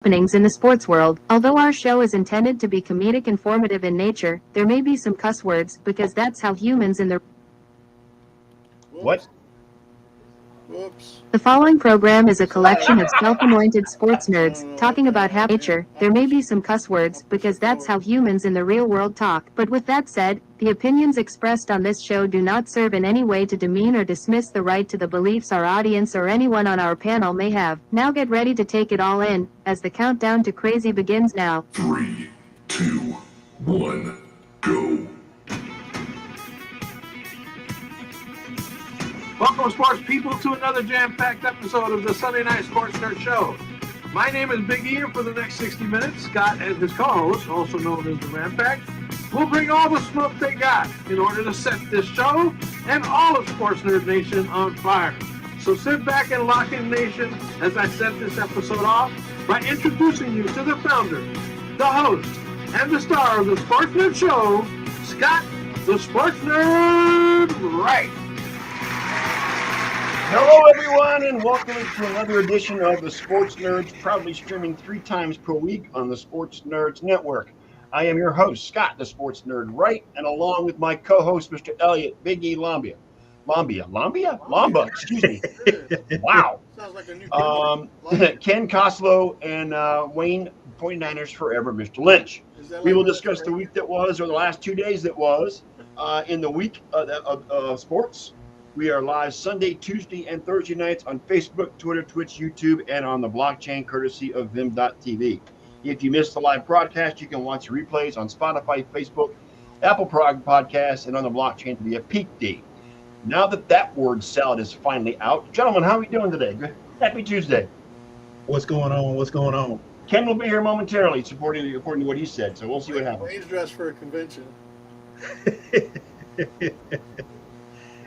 happenings in the sports world. Although our show is intended to be comedic informative in nature, there may be some cuss words, because that's how humans in the What? Whoops. The following program is a collection of self-anointed sports nerds talking about happy nature. There may be some cuss words, because that's how humans in the real world talk. But with that said, the opinions expressed on this show do not serve in any way to demean or dismiss the right to the beliefs our audience or anyone on our panel may have. Now get ready to take it all in, as the countdown to crazy begins now. 3, 2, 1, go. Welcome, sports people, to another jam-packed episode of the Sunday Night Sports Nerd Show. My name is Big E, and for the next 60 minutes, Scott and his co-host, also known as the Rampack, will bring all the smoke they got in order to set this show and all of Sports Nerd Nation on fire. So sit back and lock in, Nation, as I set this episode off by introducing you to the founder, the host, and the star of the Sports Nerd Show, Scott, the Sports Nerd Wright. Hello, everyone, and welcome to another edition of the Sports Nerds, proudly streaming 3 times per week on the Sports Nerds Network. I am your host, Scott, the Sports Nerd Wright, and along with my co-host, Mr. Elliot Big E Lamba, excuse me. Wow. Sounds like a new Ken Koslow and Wayne 49ers Forever, Mr. Lynch. We will discuss the week that was, or the last 2 days that was, in the week of sports. We are live Sunday, Tuesday, and Thursday nights on Facebook, Twitter, Twitch, YouTube, and on the blockchain courtesy of Vim.tv. If you missed the live broadcast, you can watch the replays on Spotify, Facebook, Apple Podcasts, and on the blockchain via PeakD. Now that word salad is finally out, gentlemen, how are we doing today? Happy Tuesday. What's going on? Ken will be here momentarily, according to what he said, so we'll see what happens. Wayne's dressed for a convention.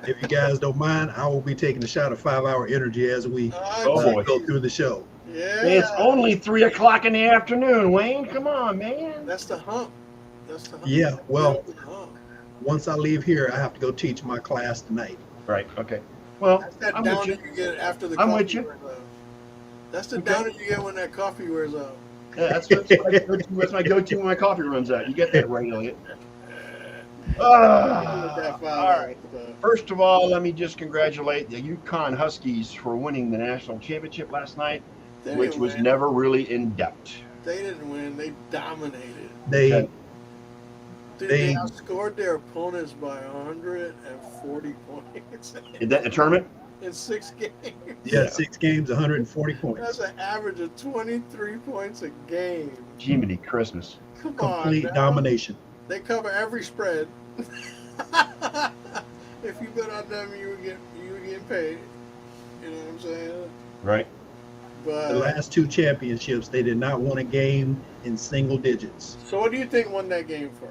If you guys don't mind, I will be taking a shot of 5-hour energy as we boy. go through the show. Yeah. It's only 3 o'clock in the afternoon, Wayne. Come on, man. That's the hump. Yeah, well, once I leave here, I have to go teach my class tonight. Right, okay. Well, that's that I'm downer with you. you get after the I'm coffee with you. wears off. That's the downer you get when that coffee wears off. Yeah, that's my go-to when my coffee runs out. You get that right, Elliot. All right. First of all, let me just congratulate the UConn Huskies for winning the national championship last night, which was never really in doubt. They didn't win. They dominated. They outscored their opponents by 140 points. Is that a tournament? In 6 games. Yeah, 6 games, 140 points. That's an average of 23 points a game. Jiminy Christmas. Come Complete on, domination. They cover every spread. If you bet on them, you would get paid. You know what I'm saying? Right. But The last 2 championships, they did not win a game in single digits. so, what do you think won that game for?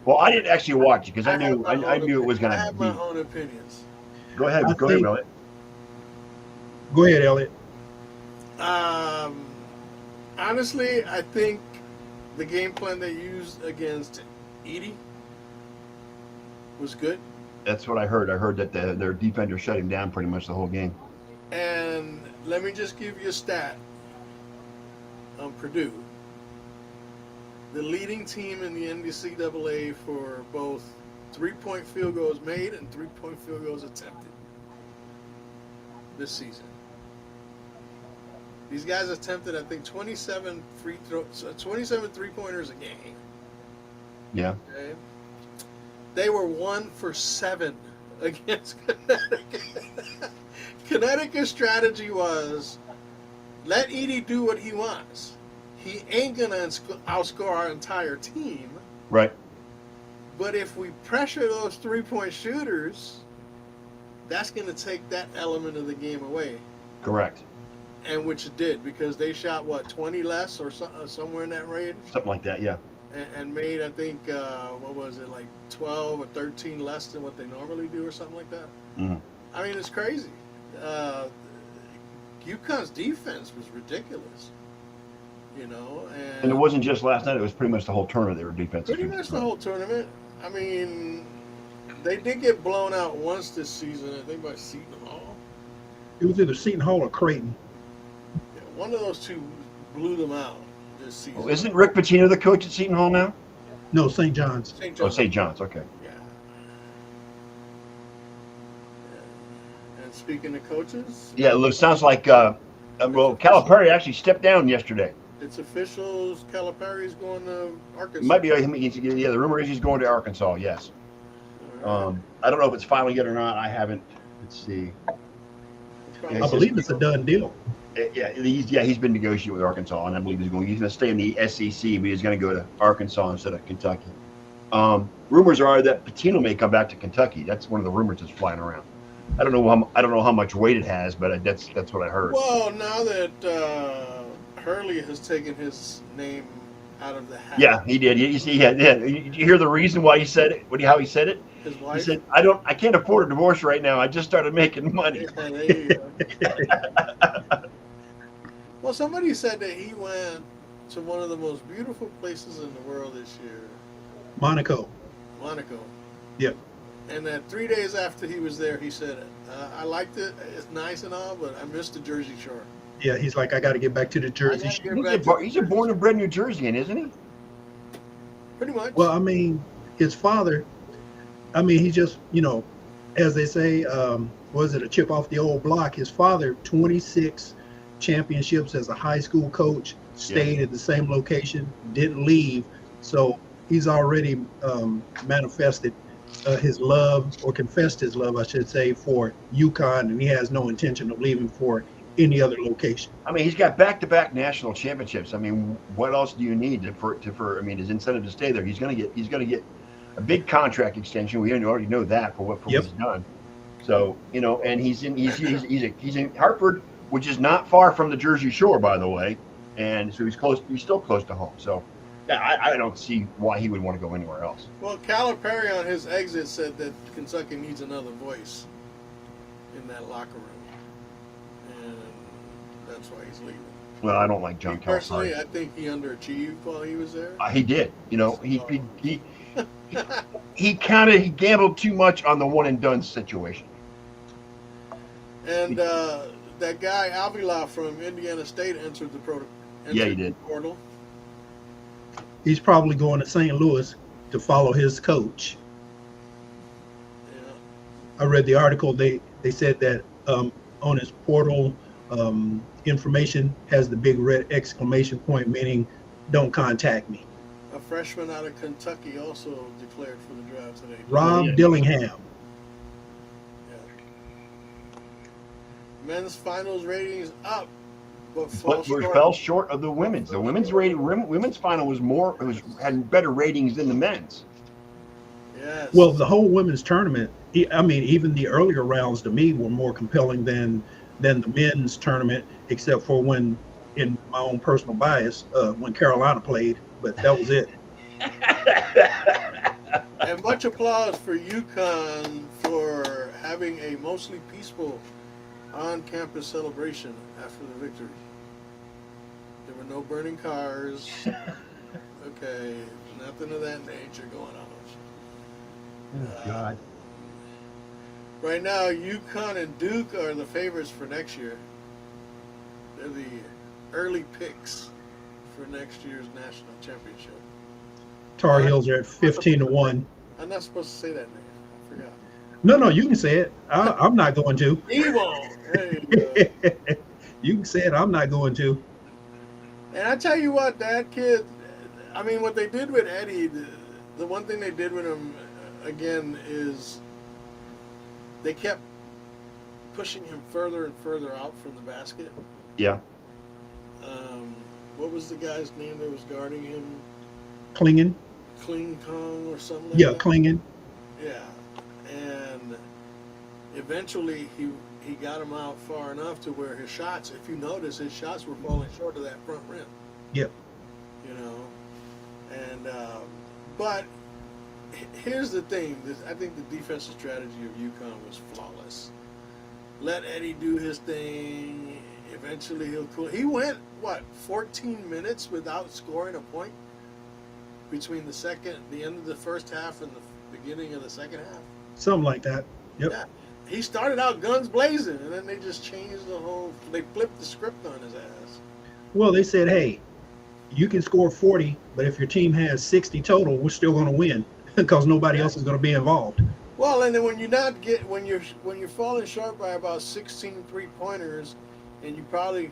Well, I didn't actually watch it because I knew it was going I to have be. my own opinions. Go ahead, Elliot. Go ahead, Elliot. Honestly, I think the game plan they used against Edie was good. That's what I heard. I heard that their defender shut him down pretty much the whole game. And let me just give you a stat on Purdue. The leading team in the NCAA for both 3-point field goals made and 3-point field goals attempted this season. These guys attempted, I think, 27 3-pointers a game. Yeah. Okay. They were 1 for 7 against Connecticut. Connecticut's strategy was, let Edie do what he wants. He ain't going to outscore our entire team. Right. But if we pressure those 3-point shooters, that's going to take that element of the game away. Correct. And which it did, because they shot, 20 less or somewhere in that range? Something like that, yeah. And made, I think, 12 or 13 less than what they normally do or something like that. Mm-hmm. I mean, it's crazy. UConn's defense was ridiculous. And it wasn't just last night. It was pretty much the whole tournament. They were defensive. Pretty much the whole tournament. I mean, they did get blown out once this season, I think, by Seton Hall. It was either Seton Hall or Creighton. Yeah, one of those two blew them out this season. Oh, isn't Rick Pitino the coach at Seton Hall now? No, St. John's. St. Oh, John's. St. John's. Okay. Yeah. And speaking of coaches, Yeah, it sounds like well, Calipari actually stepped down yesterday. it's official. Calipari's going to Arkansas. It might be yeah. The rumor is he's going to Arkansas. Yes. All right. I don't know if it's final yet or not. I haven't. Let's see. Probably- I believe it's a done deal. He's been negotiating with Arkansas, and I believe he's going to stay in the SEC, but he's going to go to Arkansas instead of Kentucky. Rumors are that Pitino may come back to Kentucky. That's one of the rumors that's flying around. I don't know how much weight it has, but that's what I heard. Well, now that Hurley has taken his name out of the hat. Yeah, he did. Did you hear the reason why he said it? How he said it? His He wife. said, I can't afford a divorce right now. I just started making money. Yeah, there you go. Well, somebody said that he went to one of the most beautiful places in the world this year, Monaco. Monaco. Yep. And that 3 days after he was there, he said, I liked it. It's nice and all, but I missed the Jersey Shore. Yeah, he's like, I got to get back to the Jersey. I Shore. gotta get back to He's a born and bred New Jerseyan, isn't he? Pretty much. Well, I mean, his father, he just, as they say, was it a chip off the old block? His father, 26 championships as a high school coach, stayed at the same location, didn't leave. So he's already manifested his love, or confessed his love, I should say, for UConn, and he has no intention of leaving for any other location. I mean, he's got back-to-back national championships. I mean, what else do you need for his incentive to stay there? He's going to get a big contract extension. We already know that for what he's done. So, and he's in Hartford, which is not far from the Jersey Shore, by the way, and so he's still close to home. So, yeah, I don't see why he would want to go anywhere else. Well, Calipari on his exit said that Kentucky needs another voice in that locker room, and that's why he's leaving. Well, I don't like John Calipari. Personally, I think he underachieved while he was there. He did. He gambled too much on the one and done situation. And that guy Avila from Indiana State entered the He did. portal. He's probably going to St. Louis to follow his coach. Yeah. I read the article. They said that on his portal information has the big red exclamation point, meaning "Don't contact me." A freshman out of Kentucky also declared for the draft today. Rob Dillingham. Men's finals ratings up, but fell short of the women's. The women's final had better ratings than the men's. Yes. Well, the whole women's tournament, even the earlier rounds to me were more compelling than the men's tournament, except for when, in my own personal bias, when Carolina played, but that was it. And much applause for UConn for having a mostly peaceful on-campus celebration after the victory. There were no burning cars. Okay, nothing of that nature going on. Oh, God. Right now, UConn and Duke are the favorites for next year. They're the early picks for next year's national championship. Tar Heels are at 15-1. I'm not supposed to say that name. I forgot. No, you can say it. I'm not going to. Evo. There you go. You can say it. I'm not going to. And I tell you what, that kid, what they did with Eddie, the one thing they did with him, again, is they kept pushing him further and further out from the basket. Yeah. What was the guy's name that was guarding him? Kling Kong or something like Yeah, that? Kling. Yeah. And eventually he got him out far enough to where his shots, if you notice, his shots were falling short of that front rim. Yep. And but here's the thing. I think the defensive strategy of UConn was flawless. Let Eddie do his thing. Eventually he'll cool. He went 14 minutes without scoring a point between the end of the first half and the beginning of the second half. Something like that. Yep. Yeah. He started out guns blazing, and then they just changed they flipped the script on his ass. Well, they said, hey, you can score 40, but if your team has 60 total, we're still going to win because nobody else is going to be involved. Well, and then when you're falling short by about 16 3-pointers, and you probably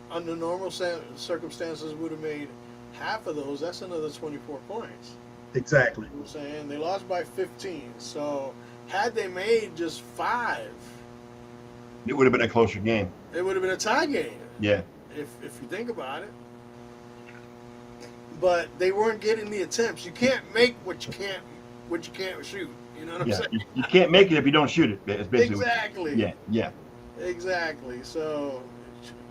under normal circumstances would have made half of those, that's another 24 points. Exactly. You know what I'm saying? They lost by 15. So had they made just 5, It would have been a closer game. it would have been a tie game. Yeah. If you think about it. But they weren't getting the attempts. You can't make what you can't shoot. You know what I'm Yeah. saying? You can't make it if you don't shoot it. It's basically. Exactly. Yeah. Yeah. Exactly. So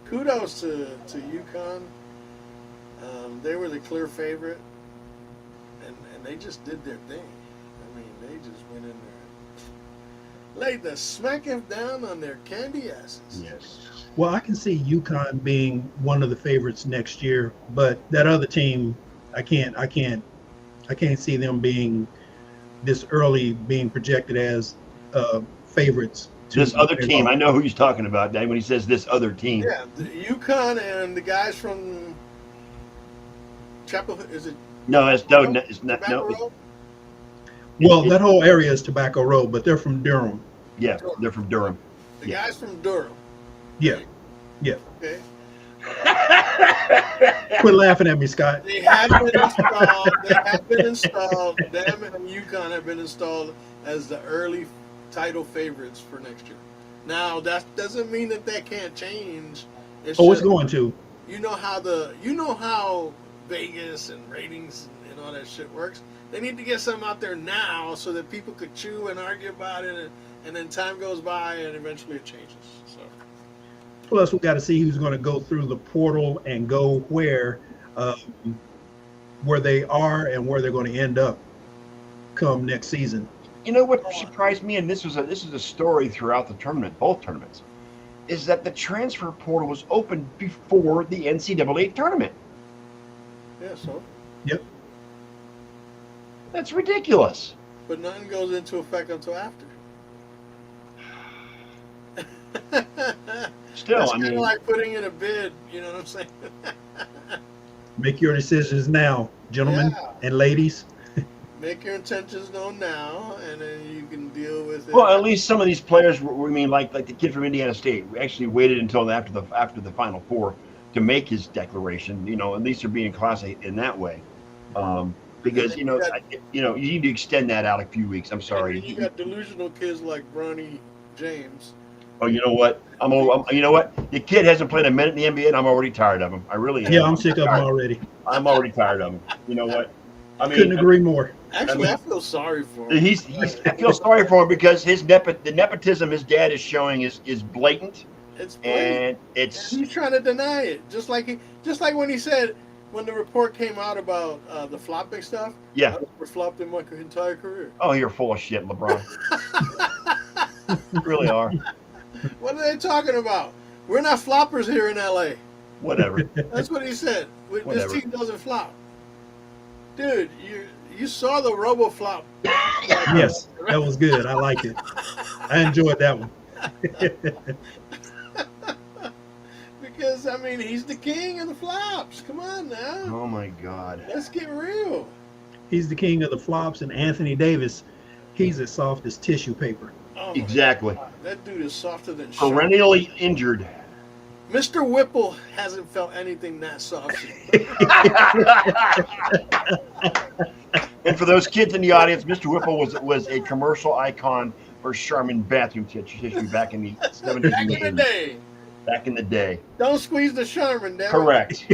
kudos to UConn. They were the clear favorite, and they just did their thing. I mean, they just went in there, laid the smack down on their candy asses. Yes. Well, I can see UConn being one of the favorites next year, but that other team, I can't see them being this early being projected as favorites. This other team, I know who he's talking about, Dan, when he says this other team. Yeah, the UConn and the guys from Chapel, is it? No, it's not. Tobacco No. Road? Well, that whole area is Tobacco Road, but they're from Durham. Yeah, they're from Durham. The Yeah. guys from Durham. Yeah. Yeah. Okay. Quit laughing at me, Scott. They have been installed. They have been installed. Them and UConn have been installed as the early title favorites for next year. Now that doesn't mean that can't change. It's going to. You know how Vegas and ratings and all that shit works. They need to get something out there now so that people could chew and argue about it, and then time goes by and eventually it changes. So. Plus, we got to see who's going to go through the portal and go where they are and where they're going to end up come next season. You know what surprised me, and this is a story throughout the tournament, both tournaments, is that the transfer portal was open before the NCAA tournament. Yeah, so. Yep. That's ridiculous. But nothing goes into effect until after. Still, That's I kind mean, of like putting in a bid. You know what I'm saying? Make your decisions now, gentlemen Yeah. and ladies. Make your intentions known now, and then you can deal with it. well, at least some of these players, like the kid from Indiana State, actually waited until after the Final Four to make his declaration. You know, at least they're being classy in that way. Because you need to extend that out a few weeks. I'm sorry. You got delusional kids like Bronny James. Oh, you know what? You know what? The kid hasn't played a minute in the NBA, and I'm already tired of him. I really am. Yeah, I'm sick of them already. I'm already tired of him. You know what? I mean, Couldn't agree more. Actually, I feel sorry for him. I feel sorry for him because the nepotism his dad is showing is blatant, It's blatant. and And he's trying to deny it, just like when he said when the report came out about the flopping stuff. Yeah. I never flopped in my entire career. Oh, you're full of shit, LeBron. You really are. What are they talking about? We're not floppers here in LA. Whatever. That's what he said. This Whatever. team doesn't flop. Dude, you saw the robo flop. Yes, that was good. I liked it. I enjoyed that one. Because, I mean, he's the king of the flops. Come on now. Oh my God. Let's get real. He's the king of the flops, and Anthony Davis, he's as soft as tissue paper. Oh my Exactly. God. That dude is softer than shit. Perennially injured. Mr. Whipple hasn't felt anything that soft. And for those kids in the audience, Mr. Whipple was a commercial icon for Charmin bathroom tissue back in the 70s Back and in the 80s. day. Back in the day. Don't squeeze the Charmin, damn it. Correct.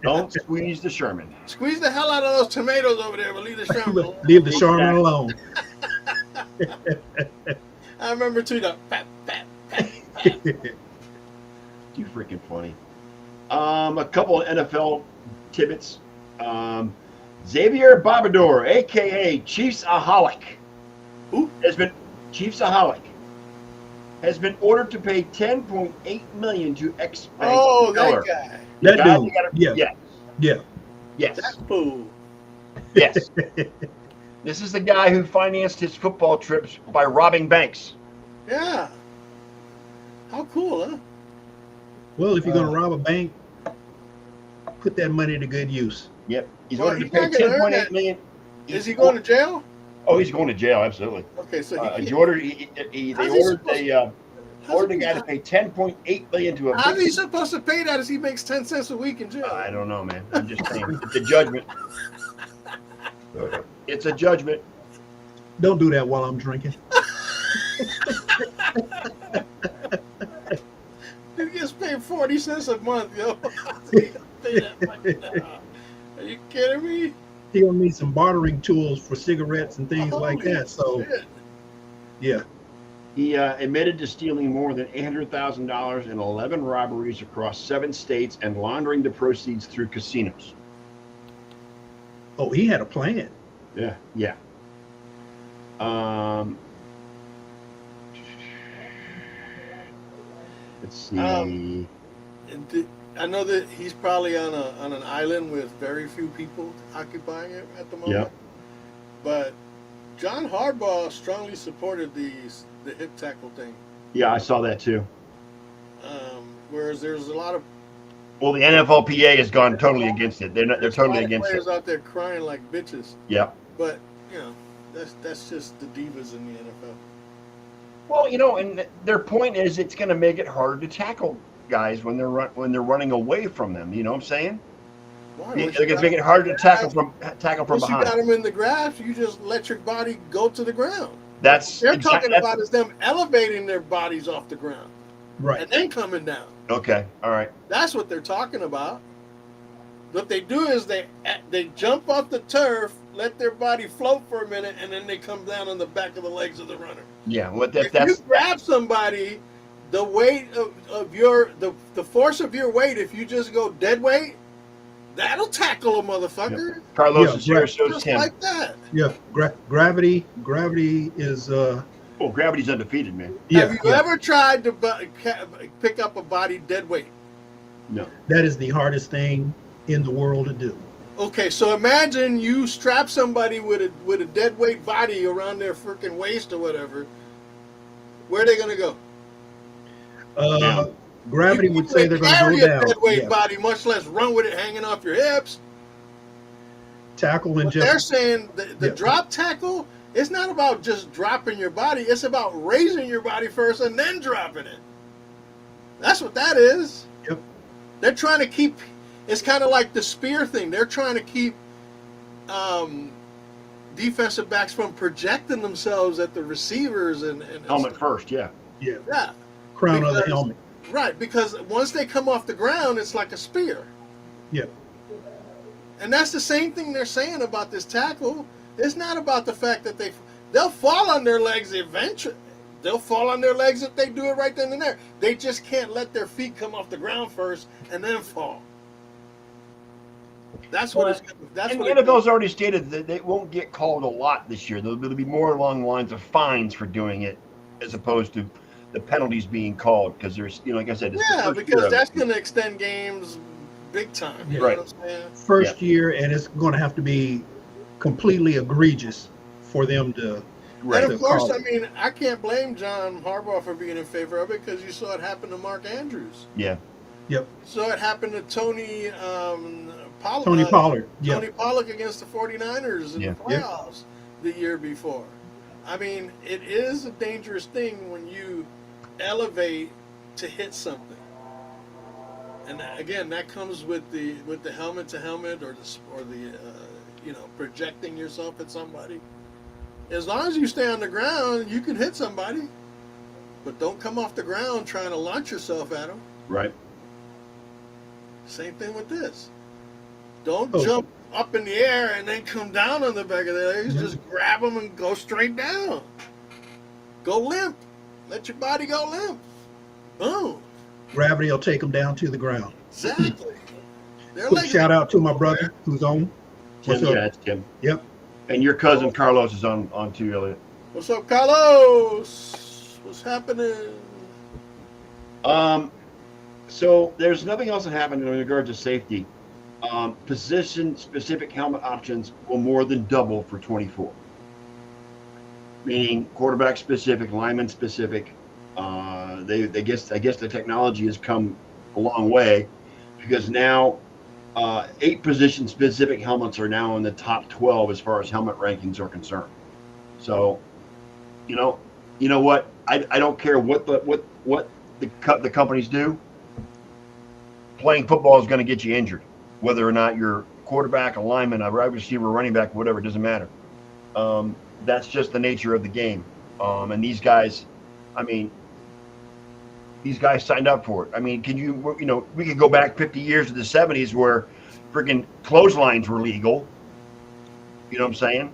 Don't squeeze the Sherman. Squeeze the hell out of those tomatoes over there, but leave the Charmin alone. Leave the Charmin alone. I remember too, the pat, pat, pat. Too freaking funny. A couple of NFL tidbits. Xavier Bobador, aka Chiefs-aholic, Who? has been ordered to pay $10.8 million to ex-bank Oh, teller. that guy. That Guy dude. you gotta- Yeah. Yeah. Yes. That fool. Yes. This is the guy who financed his football trips by robbing banks. Yeah. How cool, huh? Well, if you're going to rob a bank, put that money to good use. Yep. He's Well, ordered to he's pay not gonna earn 10.8 that. million. Is he going to jail? Oh, he's going to jail. Absolutely. Okay, so They he ordered how's the he- guy to pay 10.8 million to a how's he big. supposed to pay that if he makes 10 cents a week in jail? I don't know, man. I'm just saying. It's a judgment. It's a judgment. Don't do that while I'm drinking. He gets paid 40 cents a month, yo. Pay that much now. Are you kidding me? He'll need some bartering tools for cigarettes and things like Holy that. So, shit. yeah. He admitted to stealing more than $800,000 in 11 robberies across 7 states and laundering the proceeds through casinos. Oh, he had a plan. Yeah, yeah. Let's see. I know that he's probably on an island with very few people occupying it at the moment. Yeah. But John Harbaugh strongly supported the hip tackle thing. Yeah, I saw that too. Whereas there's a lot of Well, the NFLPA has gone totally against it. They're totally against players it. out there crying like bitches. Yeah. But you know, that's just the divas in the NFL. Well, and their point is it's going to make it harder to tackle guys when they're running away from them. You know what I'm saying? Why? They're going to make it harder to tackle from Once you got behind. them in the grasp, you just let your body go to the ground. That's They're talking about is them elevating their bodies off the ground Right. and then coming down. Okay. All right. That's what they're talking about. What they do is they jump off the turf, let their body float for a minute, and then they come down on the back of the legs of the runner. Yeah. Well, If you grab somebody, the weight of the force of your weight, if you just go dead weight, that'll tackle a motherfucker. Yep. Carlos Yeah, is here, right. so is Just Tim. like that. Yeah. Gravity is Oh, gravity's undefeated, man. yeah. Have you ever tried to pick up a body dead weight? No. That is the hardest thing in the world to do. Okay, so imagine you strap somebody with a dead weight body around their freaking waist or whatever. Where are they gonna go? Gravity You would say they're going to carry go a down. dead weight Yeah. body, much less run with it hanging off your hips. Tackle and But they're just saying the Yeah. drop tackle, it's not about just dropping your body. It's about raising your body first and then dropping it. That's what that is. Yep. They're trying to keep. It's kind of like the spear thing. They're trying to keep defensive backs from projecting themselves at the receivers and Helmet first, yeah. yeah, Yeah, crown of the Because- helmet. right. Because once they come off the ground, it's like a spear. Yep. And that's the same thing they're saying about this tackle. It's not about the fact that they'll fall on their legs eventually. They'll fall on their legs if they do it right then and there. They just can't let their feet come off the ground first and then fall. That's what it's. That's And what the NFL's already stated that they won't get called a lot this year. There'll be more along the lines of fines for doing it, as opposed to the penalties being called. Because there's, like I said, it's the Yeah, first year because of that's it. going to extend games big time. You Right. know what I'm saying? First year, and it's going to have to be completely egregious for them to. Right. And of course, call I it. mean, I can't blame John Harbaugh for being in favor of it because you saw it happen to Mark Andrews. Yeah. Yep. So it happened to Tony Pollard. Tony Pollard. Tony Yep. Pollock against the 49ers in Yeah. the playoffs the year before. I mean, it is a dangerous thing when you elevate to hit something. And again, that comes with the helmet to helmet or the projecting yourself at somebody. As long as you stay on the ground, you can hit somebody, but don't come off the ground trying to launch yourself at them. Right. Same thing with this. Don't Oh. jump up in the air and then come down on the back of their legs. Mhm. Just grab them and go straight down. Go limp. Let your body go limp. Boom. Gravity will take them down to the ground. Exactly. They're Quick like shout out to my brother who's on. What's Tim, up? yeah, it's Tim. Yep. And your cousin Carlos is on too, Elliot. What's up, Carlos? What's happening? So there's nothing else that happened in regards to safety. Position-specific helmet options will more than double for 24. Meaning quarterback-specific, lineman-specific. I guess the technology has come a long way because now 8 position specific helmets are now in the top 12 as far as helmet rankings are concerned. So, you know what? I don't care what the companies do. Playing football is going to get you injured, whether or not you're quarterback, a lineman, a wide receiver, running back, whatever. It doesn't matter. That's just the nature of the game. And these guys, these guys signed up for it. I mean, we could go back 50 years to the 70s where freaking clotheslines were legal. You know what I'm saying?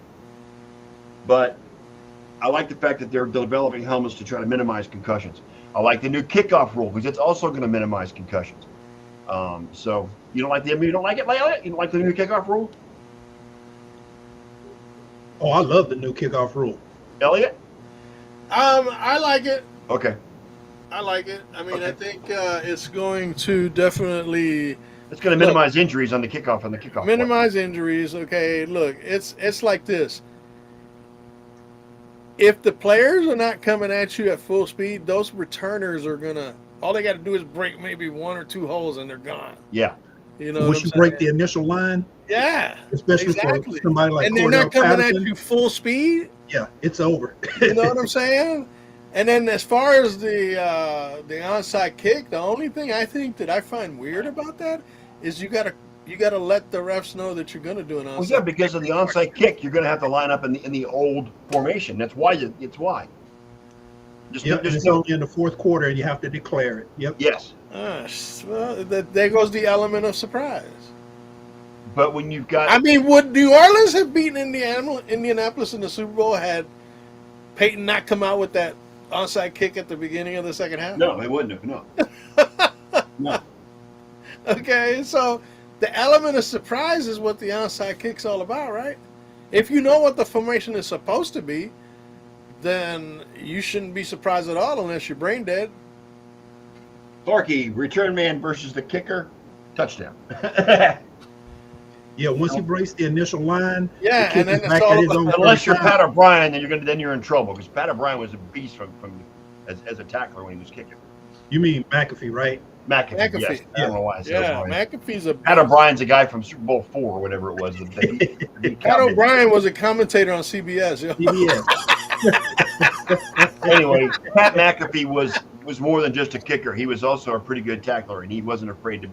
But I like the fact that they're developing helmets to try to minimize concussions. I like the new kickoff rule because it's also going to minimize concussions. So you don't like it, Leia? You don't like the new kickoff rule? Oh, I love the new kickoff rule. Elliot? I like it. Okay. I like it. I mean, Okay. I think it's going to definitely It's going to minimize injuries on the kickoff minimize injuries. Okay, look, it's like this. If the players are not coming at you at full speed, those returners are gonna. All they got to do is break maybe 1 or 2 holes and they're gone. Yeah. You know, Once you break the initial line, yeah, especially exactly. for somebody like and they're Cordell not coming Patterson, at you full speed. yeah, it's over. You know what I'm saying? And then as far as the onside kick, the only thing I think that I find weird about that is you gotta let the refs know that you're gonna do an onside. Well, yeah, because of the onside kick, you're going to have to line up in the old formation. That's why. It's why. Yep, and it's only in the fourth quarter, and you have to declare it. Yep. Yes. Well, there goes the element of surprise. But when you've got, I mean, would New Orleans have beaten Indianapolis in the Super Bowl had Peyton not come out with that onside kick at the beginning of the second half? no, they wouldn't have. No. No. Okay, so the element of surprise is what the onside kick's all about, right? If you know what the formation is supposed to be, then you shouldn't be surprised at all unless you're brain dead. Clarky, return man versus the kicker, touchdown. Yeah, once he breaks the initial line, Yeah, the and then kick is it's back all at his about- own Unless you're 35. Pat O'Brien, then you're in trouble because Pat O'Brien was a beast as a tackler when he was kicking. You mean McAfee, right? McAfee. Yes. I don't know why I said Yeah, O'Brien. McAfee's a Pat O'Brien's a guy from Super Bowl 4 or whatever it was. Pat O'Brien was a commentator on CBS. Yo. CBS. Anyway, Pat McAfee was more than just a kicker. He was also a pretty good tackler, and he wasn't afraid to,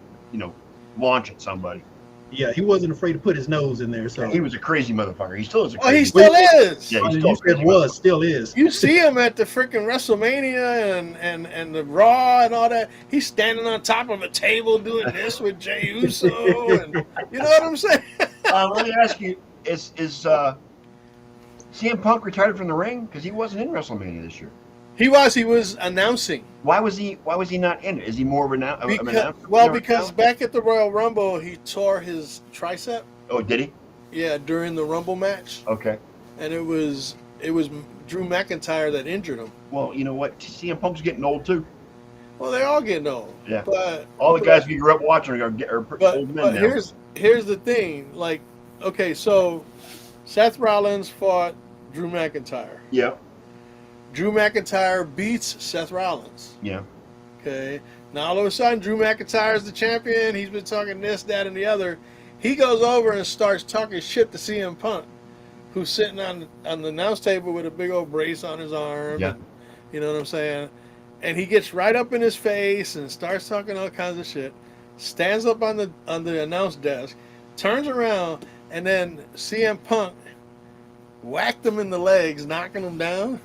launch at somebody. Yeah, he wasn't afraid to put his nose in there. So He was a crazy motherfucker. He still is a Oh, he crazy. still is. Yeah, he's you still a said crazy was, still is. You see him at the freaking WrestleMania and the Raw and all that. He's standing on top of a table doing this with Jey Uso, and you know what I'm saying? Let me ask you: Is CM Punk retired from the ring because he wasn't in WrestleMania this year? He was announcing. Why was he not in it? Is he more of an announcer? Because back at the Royal Rumble he tore his tricep. Oh, did he? Yeah, during the Rumble match, Okay. and it was Drew McIntyre that injured him. Well, you know what? CM Punk's getting old too. Well, they're all getting old. Yeah. But All the guys we grew up watching are old men but now. here's the thing. Like, okay, so Seth Rollins fought Drew McIntyre. Yeah. Drew McIntyre beats Seth Rollins. Yeah. Okay. Now all of a sudden, Drew McIntyre is the champion. He's been talking this, that, and the other. He goes over and starts talking shit to CM Punk, who's sitting on the announce table with a big old brace on his arm. Yeah. And, you know what I'm saying? And he gets right up in his face and starts talking all kinds of shit. Stands up on the announce desk, turns around, and then CM Punk whacked him in the legs, knocking him down.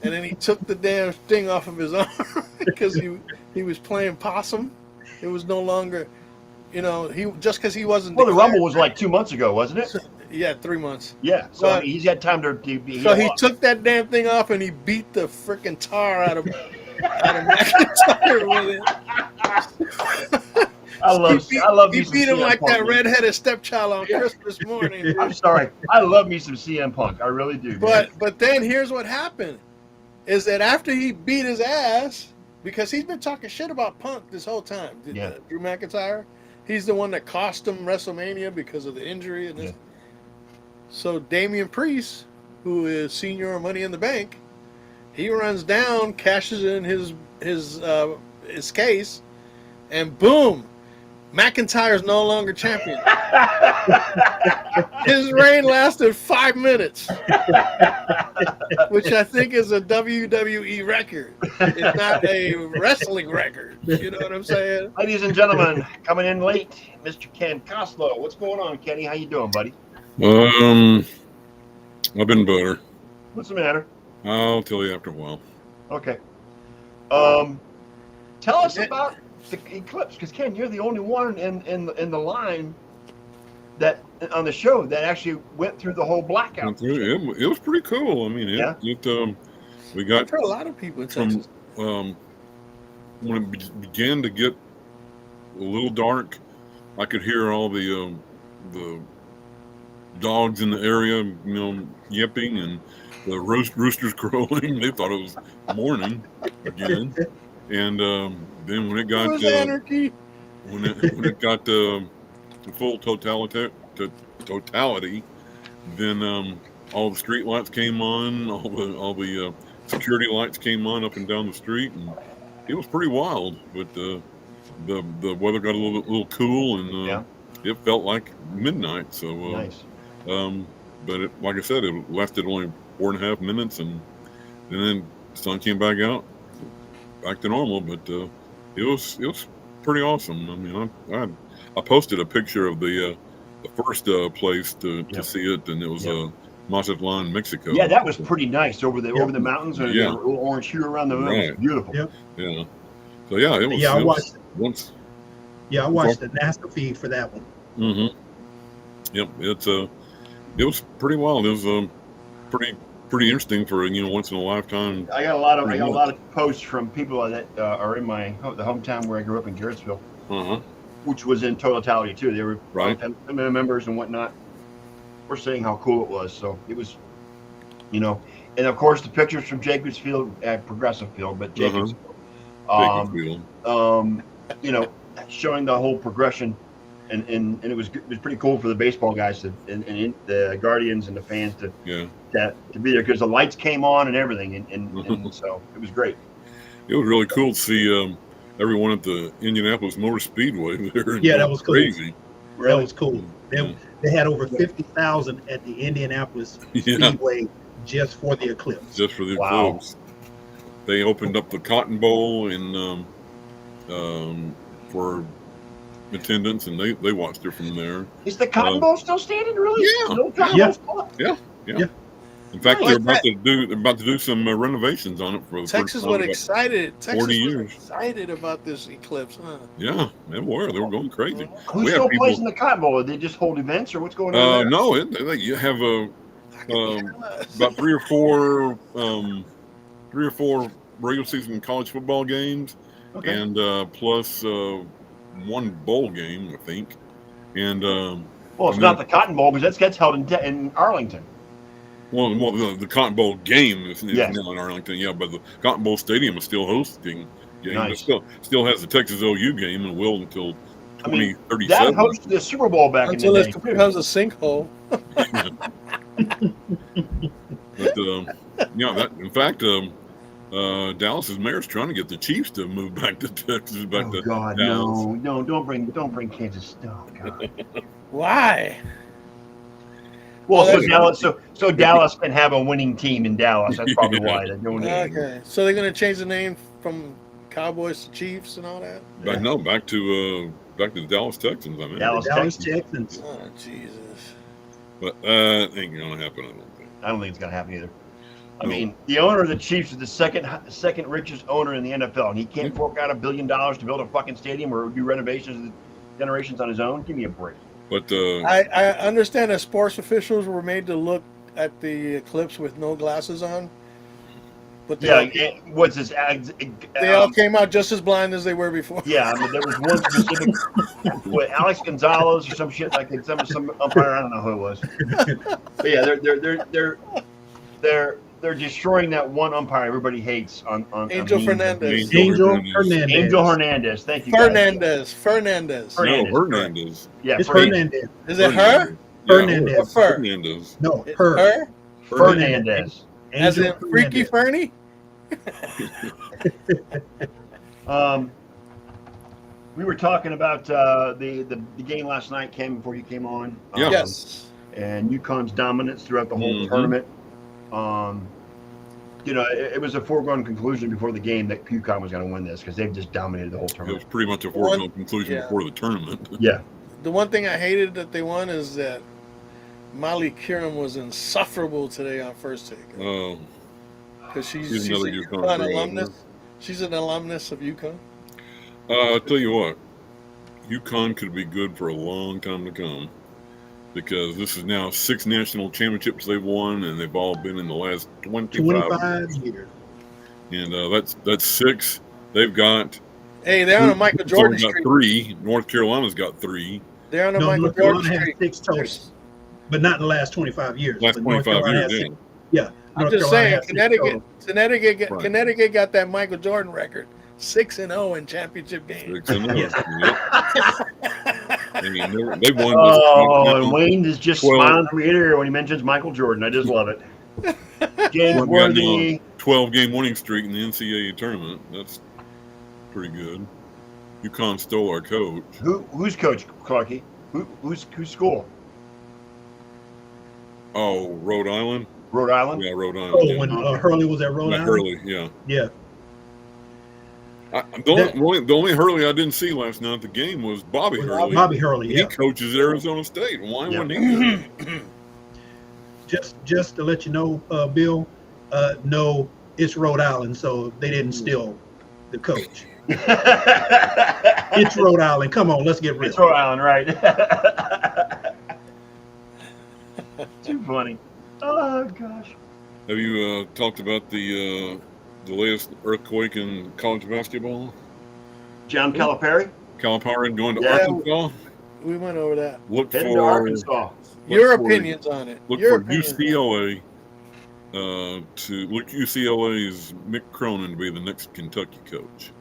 And then he took the damn thing off of his arm because he was playing possum. It was no longer, he just because he wasn't. Well, the declared. Rumble was like 2 months ago, wasn't it? Yeah, 3 months. Yeah. So But- he's had time to be. So he took that damn thing off and he beat the freaking tar out of McIntyre with it. I love He me some beat him CM like Punk, that man. redheaded stepchild on Christmas morning. Dude. I'm sorry. I love me some CM Punk. I really do. Man. But then here's what happened: is that after he beat his ass, because he's been talking shit about Punk this whole time. Yeah. Drew McIntyre, he's the one that cost him WrestleMania because of the injury and this. Yeah. So Damian Priest, who is senior Money in the Bank, he runs down, cashes in his case, and boom, McIntyre's no longer champion. His reign lasted 5 minutes, which I think is a WWE record. It's not a wrestling record. You know what I'm saying? Ladies and gentlemen, coming in late, Mr. Ken Coslow. What's going on, Kenny? How you doing, buddy? I've been better. What's the matter? I'll tell you after a while. Okay. Tell us about the eclipse, because Ken, you're the only one in the line that on the show that actually went through the whole blackout. It was pretty cool. I mean, we got I've heard a lot of people in from Texas. when it began to get a little dark, I could hear all the dogs in the area, yipping, and the roosters crowing. They thought it was morning again. And then when it got anarchy. when it got to full totality, then all the street lights came on, all the security lights came on up and down the street, and it was pretty wild. But the weather got a little cool, and it felt like midnight. So Nice. But like I said, it lasted only 4.5 minutes, and then the sun came back out, back to normal. But it was pretty awesome. I mean, I posted a picture of the first place to see it, and it was Mazatlan, Mexico. Yeah, that was pretty nice over the mountains, and the little orange hue around the moon. It was beautiful. Yep. Yeah. So yeah, it was. Yeah, I watched. Once. Yeah, I watched the NASA feed for that one. Mm-hmm. Yep, it was pretty wild. It was pretty interesting for once in a lifetime. I got a lot of posts from people that are in the hometown where I grew up in Garrettsville, which was in totality too. They were family members and whatnot. We're saying how cool it was. So it was, and of course the pictures from Jacobs Field at Progressive Field, but Jacobs Field, showing the whole progression. And it was pretty cool for the baseball guys and the Guardians and the fans to be there, because the lights came on and everything, and so it was great. It was really cool to see everyone at the Indianapolis Motor Speedway there. Yeah, that was crazy. Cool. That was cool. They had over 50,000 at the Indianapolis Speedway just for the eclipse. Just for the eclipse. They opened up the Cotton Bowl and for attendance, and they watched her from there. Is the Cotton Bowl still standing? Really? Yeah. In fact, they're about to do some renovations on it for the Texas. Was excited. 40 years. Excited about this eclipse, huh? Yeah, they were going crazy. Who's still plays in the Cotton Bowl? They just hold events, or what's going on? No, you have about three or four regular season college football games, and plus one bowl game, I think. And it's not the Cotton Bowl, because that's held in Arlington. Well, the Cotton Bowl game is now in Arlington, but the Cotton Bowl Stadium is still hosting games. Nice. It still has the Texas OU game, and will until 2037. That hosted the Super Bowl back in the day. Until it becomes a sinkhole. But in fact, Dallas's mayor's trying to get the Chiefs to move back to Texas, to God, Dallas. No, don't bring Kansas. Oh God. Why? Well, so Dallas can have a winning team in Dallas. That's probably why they're doing it. Okay, so they're going to change the name from Cowboys to Chiefs and all that. Back to the Dallas Texans. Dallas Texans. Oh Jesus! But ain't gonna happen. I don't think it's gonna happen either. I mean, the owner of the Chiefs is the second richest owner in the NFL, and he can't fork out $1 billion to build a fucking stadium or do renovations generations on his own. Give me a break. But I understand that sports officials were made to look at the eclipse with no glasses on. But what's this? They all came out just as blind as they were before. Yeah, I mean, there was one specific, Alex Gonzalez or some shit like some umpire. I don't know who it was. But yeah, they're destroying that one umpire everybody hates on Angel Fernandez. Angel Hernandez. Thank you. Fernandez. No, Hernandez. Yeah, it's Hernandez. Is it her? Hernandez. Fernandez. No, her. Fernandez. As in Freaky Fernie? We were talking about the game last night, Cam, before you came on. Yeah. Yes. And UConn's dominance throughout the whole tournament. You know, it was a foregone conclusion before the game that UConn was going to win this because they've just dominated the whole It was tournament. pretty much a foregone conclusion before the tournament. Yeah. The one thing I hated that they won is that Molly Kiram was insufferable today on first take. Oh, Because she's She's another a UConn UConn grad, alumnus. She's an alumnus of UConn. I'll tell you what, UConn could be good for a long time to come because this is now 6 national championships they've won, and they've all been in the last 25 years. And that's 6. They've got. Hey, they're on a Michael Jordan got streak. 3. North Carolina's got 3. They're on a No, Michael North Jordan Carolina has streak. 6 total, but not in the last 25 years. Last But North 25 Carolina years, has yeah. 6. Yeah. I'm North just Carolina saying, has 6 total. Right. Connecticut got that Michael Jordan record, 6-0 in championship games. 6-0. I mean, they've won. Oh, and Wayne is just 12. smiling from ear to ear when he mentions Michael Jordan. I just love it. James We've got Worthy. 12-game winning streak in the NCAA tournament. That's pretty good. UConn stole our coach. Who's coach, Clarky? Who's school? Oh, Rhode Island? Rhode Island? Yeah, Rhode Island. Oh, yeah. when Hurley was at Rhode Island? Hurley, yeah. Yeah. The only Hurley I didn't see last night at the game was Bobby Hurley. Bobby Hurley, He yeah. coaches at Arizona State. Why wouldn't he? Just to let you know, Bill, no, it's Rhode Island, so they didn't steal the coach. It's Rhode Island. Come on, let's get real. It's Rhode Island, right? Too funny. Oh, gosh. Have you talked about the latest earthquake in college basketball? John Calipari? Calipari going to Yeah. Arkansas? We went over that. Look Heading to for Arkansas. Your for- opinions on it. Look Your for opinions on it. UCLA UCLA's Mick Cronin to be the next Kentucky coach.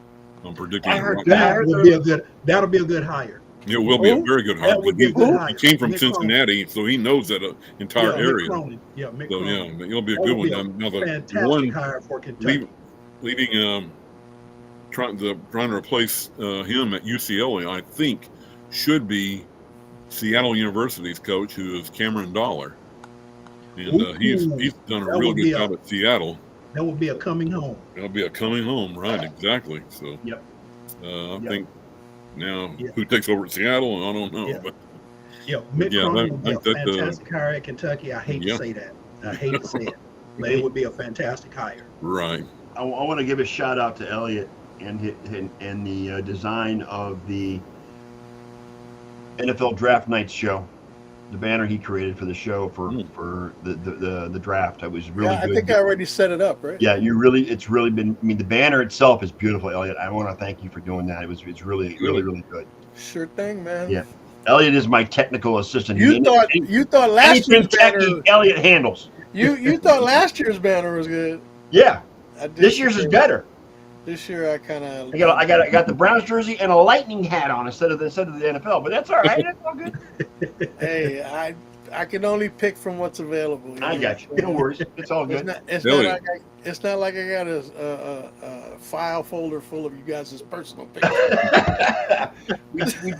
I'm predicting. I heard right that. That'll be a good hire. now. It will be a Who? very good hire. That would be a good hire. He came from Mick Cincinnati, so he knows that entire Mick area. Cronin. Yeah, Mick So Cronin. yeah, it'll be a That good would one. be a Now the fantastic one hire for Kentucky. leaving trying to replace him at UCLA, I think, should be Seattle University's coach, who is Cameron Dollar, and he's done a That real would good be job at Seattle. That would be a coming home. That'll be a coming home, right? Exactly. So Yep. I Yep. think now Yeah. who takes over at Seattle, I don't know, Yeah. but Yeah, Mick Yeah, Cronin that- would be a that- fantastic hire at Kentucky. I hate Yeah. to say that. I hate to say it, but it would be a fantastic hire. right. I want to give a shout out to Elliot and the design of the NFL Draft Nights show, the banner he created for the show for the draft. It was really Yeah, I good. think I already set it up, right? Yeah, it's really been. I mean, the banner itself is beautiful, Elliot. I want to thank you for doing that. It's really good. Sure thing, man. Yeah. Elliot is my technical assistant. You thought last anything year's banner. techie, Elliot handles. You thought last year's banner was good. Yeah, I did this year's is better. This year I kind of. I got the Browns jersey and a Lightning hat on instead of the NFL, but that's all right. That's all good. Hey, I can only pick from what's available. I got you. No worries. It's all It's good. not. Really? It's not like I got a file folder full of you guys' personal pictures.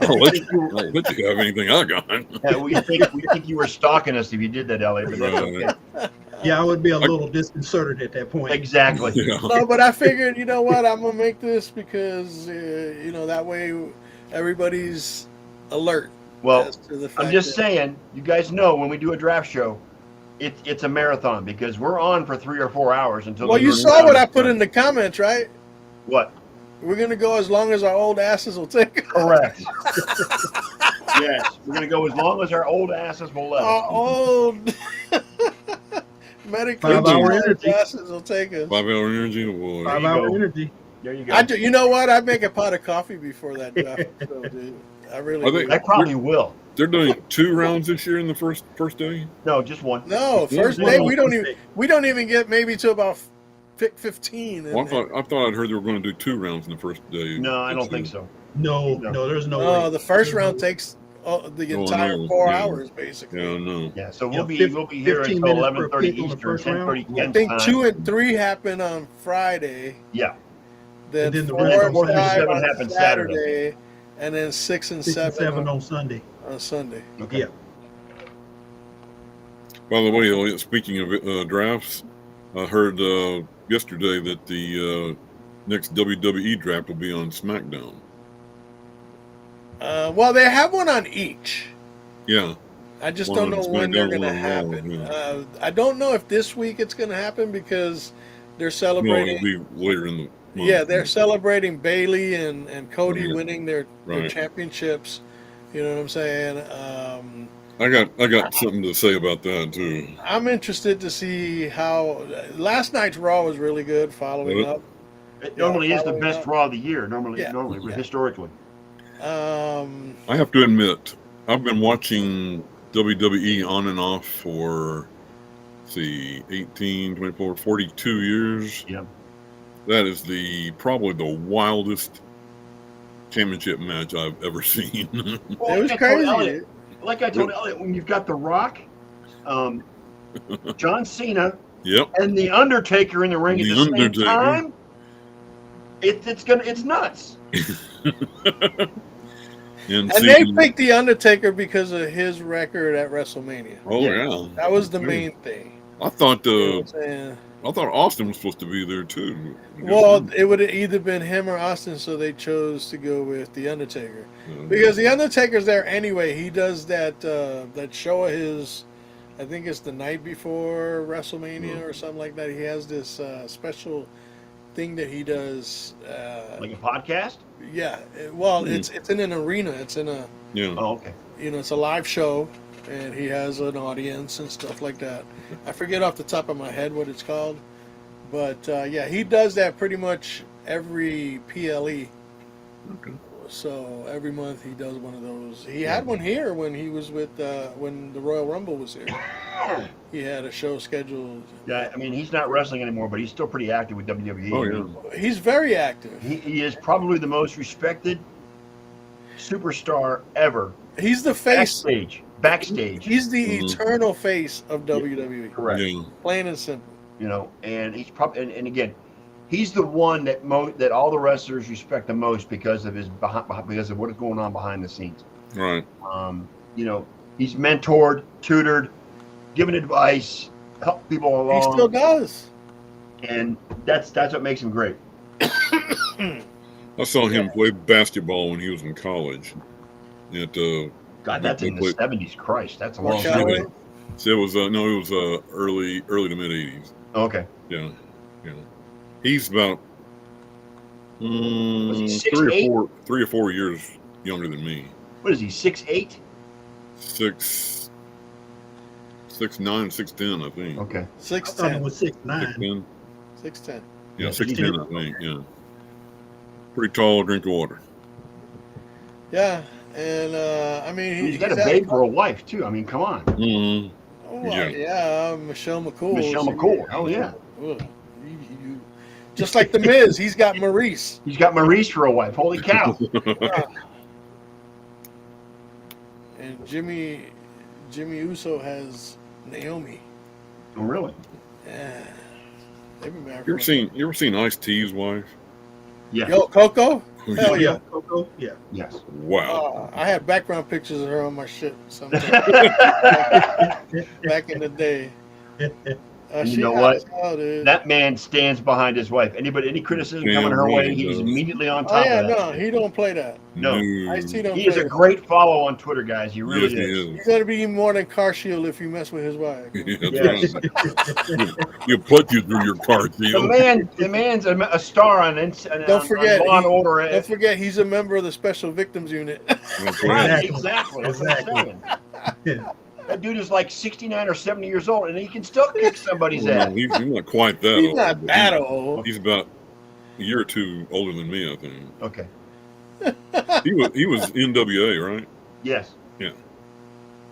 I'll let you have anything I got. Yeah, we think you were stalking us if you did that, Elliot. But that's okay. Yeah, I would be a little disconcerted at that point. Exactly. Yeah. No, but I figured, you know what? I'm gonna make this because that way everybody's alert. Well, as to the fact I'm just that- saying, you guys know when we do a draft show, it's a marathon because we're on for 3 or 4 hours until. Well, you saw what I put in the comments, right? What? We're gonna go as long as our old asses will take. Correct. Yes, we're gonna go as long as our old asses will let Our us. old medication 5-hour energy. asses will take us. 5-hour energy, boy. 5-hour go. energy. There you go. You know what? I'd make a pot of coffee before that draft. So, dude, I really. I think- would. I probably will. They're doing 2 rounds this year in the first day. No, just one. No, first Yeah. day we don't even get maybe to about pick 15. Well, I thought I'd heard they were going to do 2 rounds in the first day. No, I don't think so. No, there's no way. the first round takes the entire no, 4 yeah. hours basically. Yeah, no. Yeah, so Yeah, we'll be here 15 until minutes per 11:30 pick on the Eastern, first round. 10:30 I Kent's think time. 2 and 3 happen on Friday. Yeah. Then And then the 4 rest and of the 5 7 on happen Saturday, and then 6 and 6 and 7 7 on Sunday. on Sunday. Okay. Yeah. By the way, Elliot, speaking of drafts, I heard yesterday that the next WWE draft will be on SmackDown. Well, they have one on each. Yeah. I just One don't know on when they're SmackDown, going to one on Raw, happen. yeah. I don't know if this week it's going to happen because they're No, celebrating. it'll be later in the month. Yeah, they're celebrating Bailey and Cody Yeah. winning their Right. championships. You know what I'm saying? I got something to say about that too. I'm interested to see how last night's Raw was really good. Following Yeah. up, It normally is the following best up. Raw of the year. Normally, Yeah. historically. I have to admit, I've been watching WWE on and off for, let's see, 18, 24, 42 years. Yeah. That is probably the wildest championship match I've ever seen. Well, It was like I told crazy. Elliot- Like I told Elliot, when you've got The Rock, John Cena, Yep. and The Undertaker in the ring at The the same Undertaker. time, it's nuts. And they picked the Undertaker because of his record at WrestleMania. Oh yeah. That was the main thing. I thought You know what I'm saying? I thought Austin was supposed to be there too. Well, it would have either been him or Austin, so they chose to go with the Undertaker because the Undertaker's there anyway. He does that show of his, I think it's the night before WrestleMania or something like that. He has this special thing that he does. Like a podcast? Yeah, it's in an arena. It's in a Yeah. Oh, okay. it's a live show, and he has an audience and stuff like that. I forget off the top of my head what it's called, but he does that pretty much every PLE. Okay. So every month he does one of those. He had one here when he was with when the Royal Rumble was here. He had a show scheduled. Yeah, I mean, he's not wrestling anymore, but he's still pretty active with WWE. Oh yeah. He's very active. He is probably the most respected superstar ever. He's the face. Backstage. He's the eternal face of WWE. Correct. Yeah. Plain and simple. You know, and he's probably and again, he's the one that that all the wrestlers respect the most because of because of what is going on behind the scenes. Right. You know, he's mentored, tutored, given advice, helped people along. He still does. And that's what makes him great. I saw him play basketball when he was in college. God, that's in the 70s. Christ, that's a long Shall time. we? So it was it was early to mid 80s. Okay. Yeah. He's about Was he 3 or 4 years younger than me. What is he, 6'8"? 6'9", 6'10", I think. Okay. I thought it 6'10". was 6'9". 6'10". 6'10". Yeah, 6'10", I think. Yeah. Pretty tall. Drink of water. Yeah, and I mean He's got a babe for a wife, too. I mean, come on. Mm-hmm. Michelle McCool. Michelle McCool. Oh, yeah. Ugh. You- just like the Miz, he's got Maurice. He's got Maurice for a wife. Holy cow. And Jimmy Uso has Naomi. Oh, really? Yeah. They've been married. You ever seen Ice-T's wife? Yeah. Yo, Coco? Hell Oh, yeah. yeah. Coco? Yeah. Yes. Wow. I had background pictures of her on my shit sometimes back in the day. And you she know hot what? as hell, dude. That man stands behind his wife. Any criticism Damn coming her right way, he he's does. immediately on Oh top yeah, of that. no, he don't play that. No. Ice-T don't He play is a that. great follow on Twitter, guys. He really Yes, he is. is. He's gonna be more than Car Shield if you mess with his wife. Yeah, Yes. that's right. He'll put you through your car seal. The man's a star on Don't forget, Law and Order. Don't forget, he's a member of the Special Victims Unit. That's right. Exactly. That's what I'm saying. Yeah. That dude is like 69 or 70 years old, and he can still kick somebody's Well, ass. he's not quite that He's old. not but that old. He's about a year or two older than me, I think. Okay. He was NWA, right? Yes. No.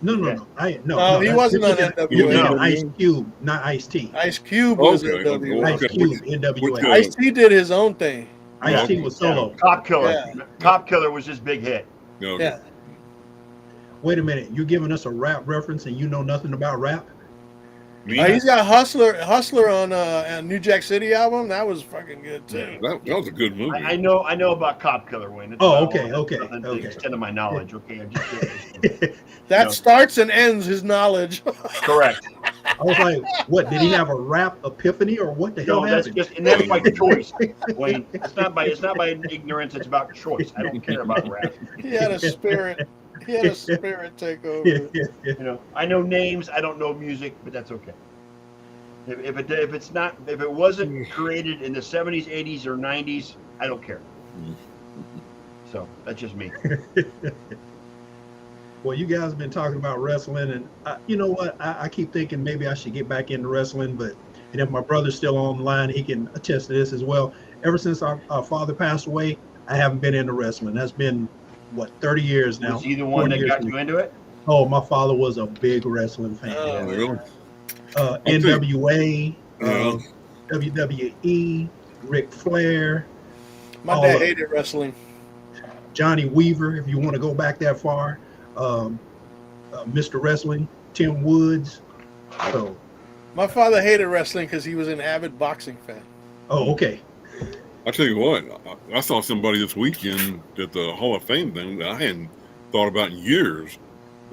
No, he wasn't on NWA. NWA. Ice Cube, not Ice T. Ice Cube was Okay, NWA. Ice Cube, NWA. Ice-T did his own thing. Ice T was solo. Cop Killer. Yeah. Cop Killer was his big hit. Okay. Yeah. Wait a minute, you're giving us a rap reference and you know nothing about rap? Me, He's got Hustler on a New Jack City album. That was fucking good too. that was a good movie. I know about Cop Killer, Wayne. It's Oh, not okay, all- okay, nothing to okay. extend of my knowledge. Okay, I'm just That No. starts and ends his knowledge. correct. I was like, what? Did he have a rap epiphany or what the hell No, that's happened? just, and that's by choice, Wayne. It's not by ignorance. It's about choice. I don't care about rap. He had a spirit. He had a spirit take over. You know, I know names. I don't know music, but that's okay. If it wasn't created in the 70s, 80s, or 90s, I don't care. So that's just me. Well, you guys have been talking about wrestling, and you know what? I keep thinking maybe I should get back into wrestling, but and if my brother's still on the line, he can attest to this as well. Ever since our father passed away, I haven't been into wrestling. That's been, what, 30 years now. Was he the one 40 that years got now. you into it? Oh, my father was a big wrestling fan. Oh, Really? NWA, Yeah. WWE, Ric Flair, My all dad of it. hated wrestling. Johnny Weaver, if you want to go back that far, Mr. Wrestling, Tim Woods. So, My father hated wrestling because he was an avid boxing fan. oh, okay. I tell you what, I saw somebody this weekend at the Hall of Fame thing that I hadn't thought about in years.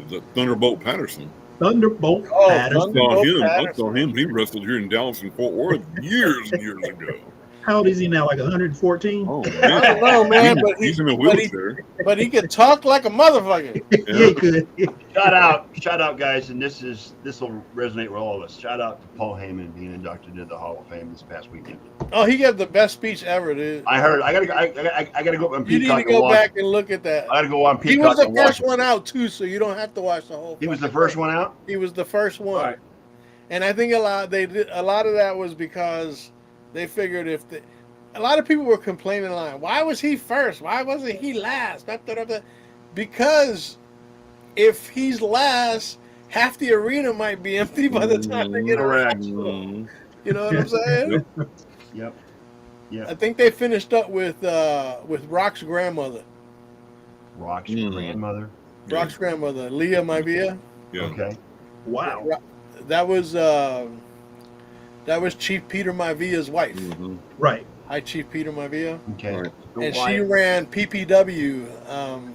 The Thunderbolt Patterson. Thunderbolt Oh, Patterson. I saw him. He wrestled here in Dallas and Fort Worth years and years ago. How old is he now? Like 114? Oh I man, don't know, man, he's in a but he, wheelchair. but he could talk like a motherfucker. Yeah, he could. Shout out, guys, and this will resonate with all of us. Shout out to Paul Heyman being inducted into the Hall of Fame this past weekend. Oh, he gave the best speech ever, dude. I heard. I gotta go on You need Peacock to go and watch. back and look at that. I gotta go on Peacock. He was the and watch first it. one out too, so you don't have to watch the whole. He was the fucking first thing. one out. He was the first one, Right. and I think a lot of that was because they figured a lot of people were complaining like, why was he first? Why wasn't he last? Because if he's last, half the arena might be empty by the time they get Correct. around to him. You know what I'm saying? Yep. I think they finished up with Rock's grandmother. Rock's Mm. grandmother. Rock's grandmother, Leah Maivia. Yeah. Okay. Wow. That was Chief Peter Maivia's wife. Mhm. Right. Hi, Chief Peter Maivia. Okay. Right. Go And she Wyatt. ran PPW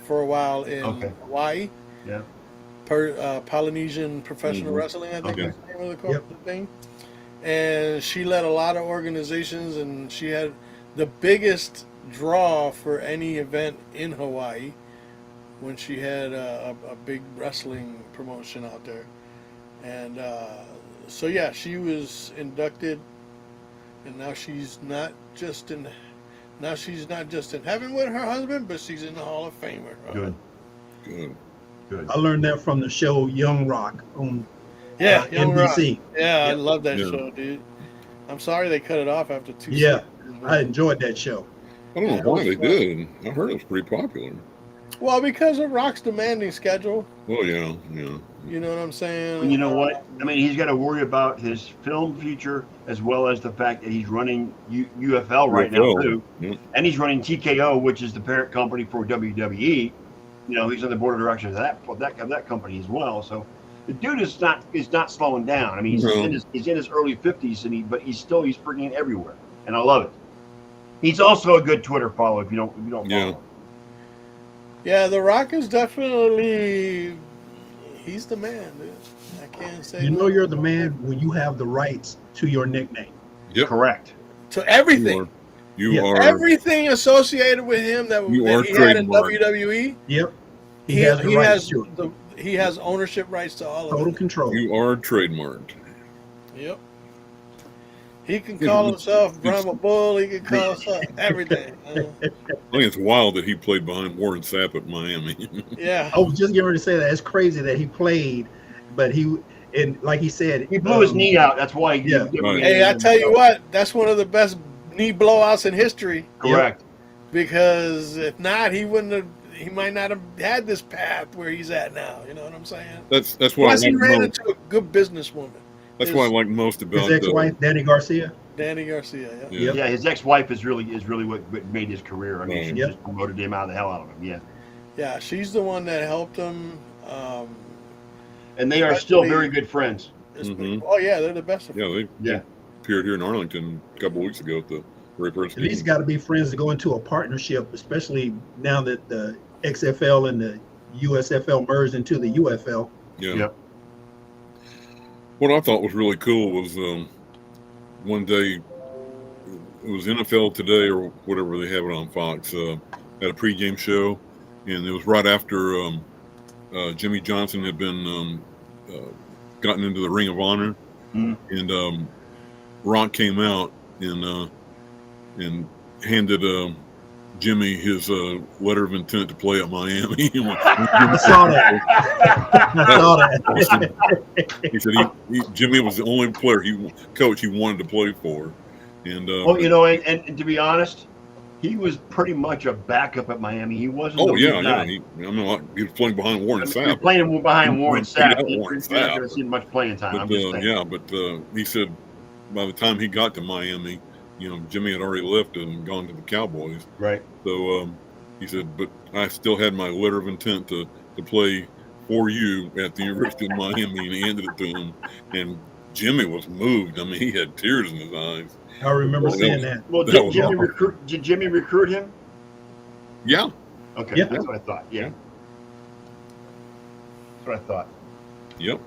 for a while in Okay. Hawaii. Yeah. Polynesian Professional Mhm. Wrestling, I think Okay. is the name of the thing. And she led a lot of organizations, and she had the biggest draw for any event in Hawaii when she had a big wrestling promotion out there. And so yeah, she was inducted, and now she's not just in heaven with her husband, but she's in the Hall of Fame with her Good. Good. Good. I learned that from the show Young Rock on Yeah, Young Rock. NBC. Yeah, I Yeah. love that Yeah. show, dude. I'm sorry they cut it off after 2 Yeah. seasons. I enjoyed that show. I don't know why they did. I heard it was pretty popular. Well, because of Rock's demanding schedule. Well, yeah. You know what I'm saying? And you know what? I mean, he's got to worry about his film future as well as the fact that he's running UFL right now UFL, too, yeah. and he's running TKO, which is the parent company for WWE. You know, he's on the board of directors of that company as well. So the dude is not slowing down. I mean, he's No. he's in his early 50s, but he's freaking everywhere, and I love it. He's also a good Twitter follow if you don't follow Yeah. him. Yeah, The Rock is definitely he's the man, dude. I can't say You no. know you're the man when you have the rights to your nickname. Yep. Correct. to everything. You Yeah. are. Everything associated with him that You are he had in trademarked. WWE. Yep. He has the rights to it. He has ownership rights to all of Total it. control. You are trademarked. Yep. He can call himself Brahma Bull. He can call himself everything. I think it's wild that he played behind Warren Sapp at Miami. Yeah. I was just getting ready to say that. It's crazy that he played, but and like he said, He blew his knee out. That's why. Yeah. Right. Hey, I tell you what, that's one of the best knee blowouts in history. Correct. Because if not, he might not have had this path where he's at now. You know what I'm saying? That's why Plus, I he like ran most. into a good businesswoman, That's what I like most about his ex-wife, Danny Garcia. Danny Garcia. Yeah. Yep. Yeah, his ex-wife is really what made his career. I mean, she Yep. just promoted him out of the hell out of him. Yeah, Yeah, she's the one that helped him. and they are still very good friends. Mhm. Oh yeah, they're the best. Yeah, they Yeah. appeared here in Arlington a couple weeks ago at the very first At least game. got to be friends to go into a partnership, especially now that the XFL and the USFL merged into the UFL. Yeah. Yep. What I thought was really cool was one day, it was NFL Today or whatever they have it on Fox, had a pregame show, and it was right after Jimmy Johnson had been gotten into the Ring of Honor, Mhm. and Rock came out and handed Jimmy his letter of intent to play at Miami. I saw that. I saw that. He said Jimmy was the only player coach he wanted to play for, and Well, you know, and to be honest, he was pretty much a backup at Miami. He wasn't. oh the yeah, lead yeah, guy. he was playing behind Warren You're Sapp. playing him behind Warren Beat out Sapp. Warren You're not Sapp. going to see much playing time. But I'm just saying. he said by the time he got to Miami, Jimmy had already left and gone to the Cowboys. Right. So he said, but I still had my letter of intent to play for you at the University of Miami, and he handed it to him. And Jimmy was moved. I mean, he had tears in his eyes. I remember Well, seeing that. Well, That did was Jimmy awesome. recruit him? Yeah, Okay, Yeah. that's what I thought. Yeah. That's what I thought. yep.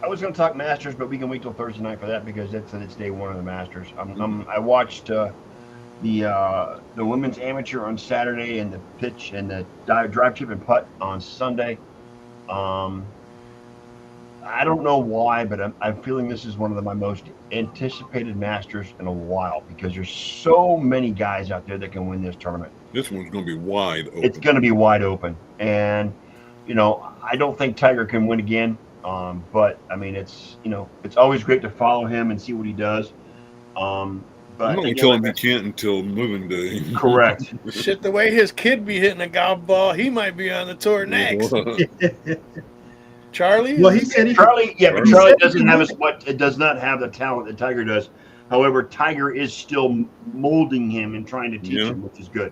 I was going to talk Masters, but we can wait till Thursday night for that because it's day one of the Masters. I watched the women's amateur on Saturday and the pitch and the drive, chip, and putt on Sunday. I don't know why, but I'm feeling this is one of my most anticipated Masters in a while because there's so many guys out there that can win this tournament. This one's going to be wide open. It's going to be wide open, and I don't think Tiger can win again. But I mean, it's always great to follow him and see what he does. But I'm not going to tell him he can't until moving day. correct. Shit, the way his kid be hitting a golf ball, he might be on the tour next. Charlie? Well, he said Charlie, yeah, but He Charlie said doesn't he have would. it does not have the talent that Tiger does. However, Tiger is still molding him and trying to teach Yeah. him, which is good.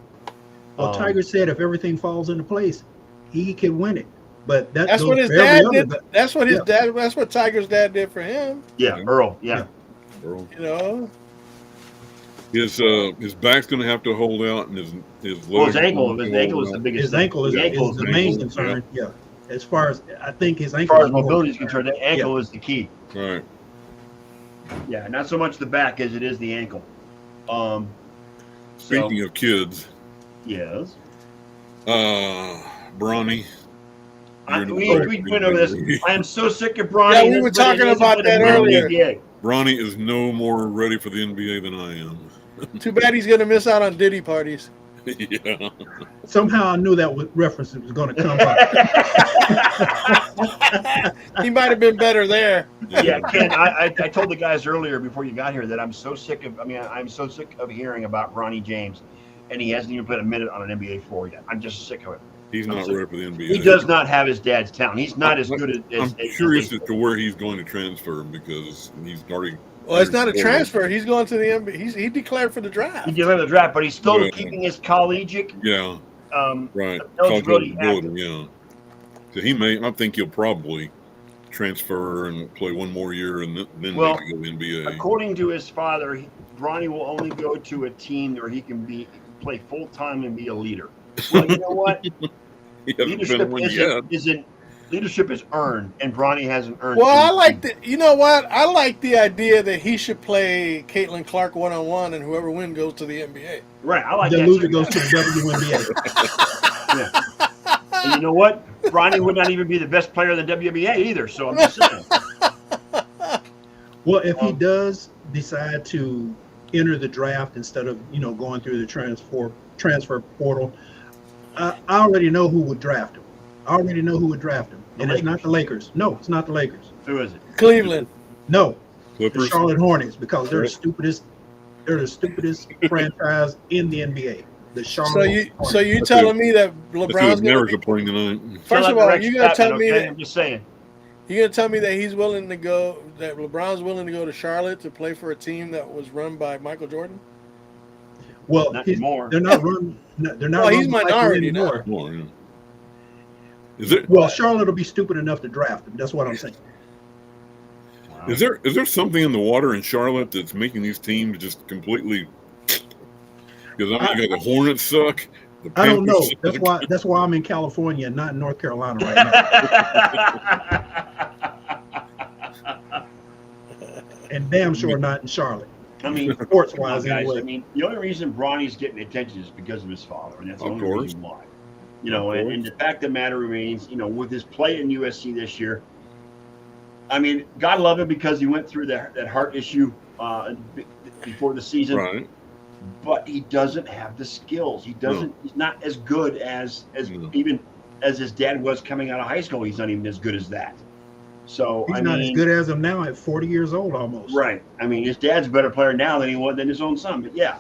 Well, Tiger said if everything falls into place, he can win it. But That's goes what his for every dad other did. guy. That's what his Yeah. dad. That's what Tiger's dad did for him. Yeah, Earl. Yeah. Earl. You know. His back's going to have to hold out, and his Well, his legs ankle will is hold the out. biggest. His thing. ankle is, The ankle is is the main concern. Yeah. As far as I think his As ankle. far as more mobility is concerned. concerned, the ankle is the key. Right. Yeah, not so much the back as it is the ankle. Speaking of kids, yes. Bronny. We went over this. I am so sick of Bronny. Yeah, we were talking about that earlier. Bronny is no more ready for the NBA than I am. Too bad he's gonna miss out on Diddy parties. Yeah. Somehow I knew that reference was going to come up. He might have been better there. Yeah, Ken, I told the guys earlier before you got here that I'm so sick of hearing about Bronny James, and he hasn't even played a minute on an NBA floor yet. I'm just sick of it. He's not ready for the NBA. He does not have his dad's talent. He's not as good as. I'm curious as to where he's going to transfer because he's already. Well, it's not a transfer. He's going to the NBA. He declared for the draft. He did the draft, but he's still Yeah. keeping his collegiate. Yeah. Right. Eligibility Eligibility, yeah. So I think he'll probably transfer and play one more year and then maybe go to the NBA. According to his father, Bronny will only go to a team where he can play full time and be a leader. Well, you know what? He hasn't been one yet. Leadership is earned, and Bronny hasn't earned. Well, I like the. You know what? I like the idea that he should play Caitlin Clark 1-on-1, and whoever wins goes to the NBA. Right, I like the that. loser too. goes to the WNBA. Yeah. And you know what? Bronny would not even be the best player in the WNBA either. So I'm just saying. Well, if he does decide to enter the draft instead of going through the transfer portal, I already know who would draft him. And it's not the Lakers. No, it's not the Lakers. Who is it? Cleveland. No, the Clippers. Charlotte Hornets, because they're the stupidest franchise in the NBA. The Charlotte Hornets. So you telling me that Let's see LeBron's what Mariners gonna are playing tonight. First of all, you gonna tell me okay? that I'm just saying. you're gonna tell me that he's willing to go, that LeBron's willing to go to Charlotte to play for a team that was run by Michael Jordan? Well, Not anymore. they're not run. They're not. Well, he's run by minority anymore. More, yeah. Is there Well, Charlotte will be stupid enough to draft him. That's what I'm saying. Wow. is there something in the water in Charlotte that's making these teams just completely? Because I mean, you got the Hornets suck. The I don't Panthers know. suck. That's why I'm in California and not in North Carolina right now. And damn sure not in Charlotte. I mean, Sports come on, wise, guys. anyway. I mean, the only reason Bronny's getting attention is because of his father, and that's the Of only course. reason why. You know, and the fact of the matter remains, you know, with his play in USC this year, I mean, God love him because he went through that heart issue before the season. Right. But he doesn't have the skills. He doesn't. He's not as good as No. even as his dad was coming out of high school. He's not even as good as that. So He's I not mean, as good as him now at 40 years old almost. right. I mean, his dad's a better player now than he was than his own son. But yeah,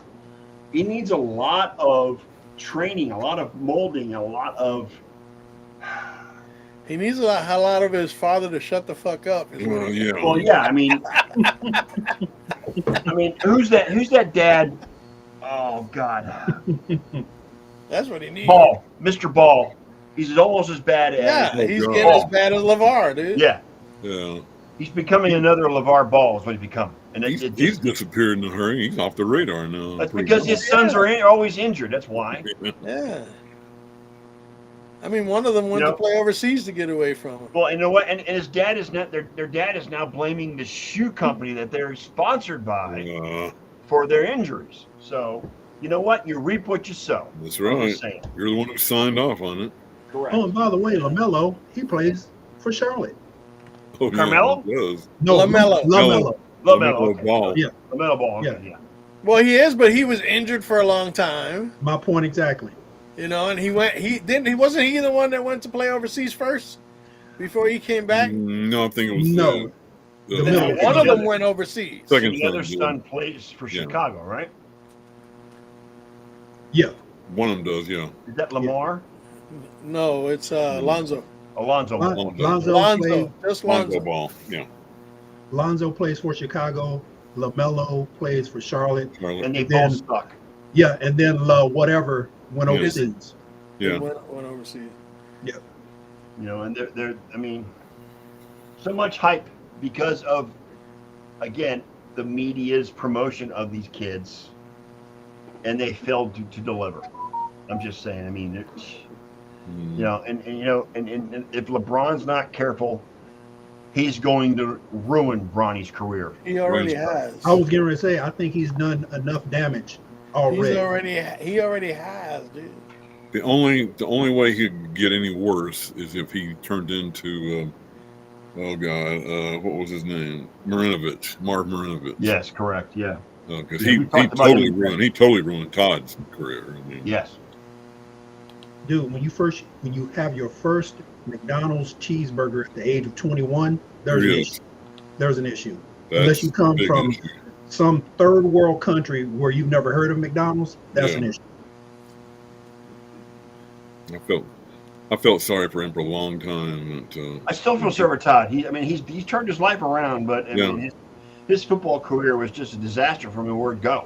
he needs a lot of training, a lot of molding, a lot of. He needs a lot of his father to shut the fuck up. is what Well, he- yeah. Well, yeah. I mean, who's that? Who's that dad? Oh God, That's what he needs. Ball, Mr. Ball. He's almost as bad as. Yeah, Oh, he's God. getting as bad as LeVar, dude. Yeah. Yeah. He's becoming another LeVar Ball is what he's becoming. And He's disappeared in a hurry. He's off the radar now. that's pretty because much. his sons are always injured. That's why. Yeah. I mean, one of them went You know- to play overseas to get away from him. Well, you know what? And his dad is not. Their dad is now blaming the shoe company that they're sponsored by for their injuries. So, you know what? You reap what you sow. That's I'm right. just saying. You're the one who signed off on it. Correct. Oh, and by the way, LaMelo, he plays for Charlotte. Oh, Carmelo? Yeah, he does. No, LaMelo. LaMelo. LaMelo. Okay. Ball. Yeah. LaMelo Ball. Okay, yeah. Well, he is, but he was injured for a long time. My point exactly. You know, and he wasn't he the one that went to play overseas first before he came back? No, I think it was No. the The No, middle- one of them went overseas. Second The other son, son plays for Yeah. Chicago, right? Yeah. one of them does, yeah. Is that Lamar? No, it's Lonzo. Alonzo. Lonzo Lonzo, just Lonzo Lonzo. Ball, yeah. Lonzo plays for Chicago. LaMelo plays for Charlotte. Charlotte. And they Then- both suck. Yeah, and then whatever went Yes. overseas. He Yeah. went overseas. You know, and they're I mean, so much hype because of, again, the media's promotion of these kids, and they failed to deliver. I'm just saying. I mean, you know, and you know, and if LeBron's not careful, he's going to ruin Bronny's career. He already Right. has. I was getting ready to say, I think he's done enough damage already. He already has, dude. The only way he could get any worse is if he turned into oh god, what was his name? Marv Marinovich. Yes, correct. Yeah. Because Yeah, he we talked about totally him. ruined Todd's career. I mean, Yes. Dude, when you have your first McDonald's cheeseburger at the age of 21, there's an Yes. issue. There's an issue. that's Unless you come a big from issue. some third world country where you've never heard of McDonald's, that's Yeah. an issue. I felt sorry for him for a long time. But, I still feel sorry for Todd. He's turned his life around, but I mean, his football career was just a disaster from the word go.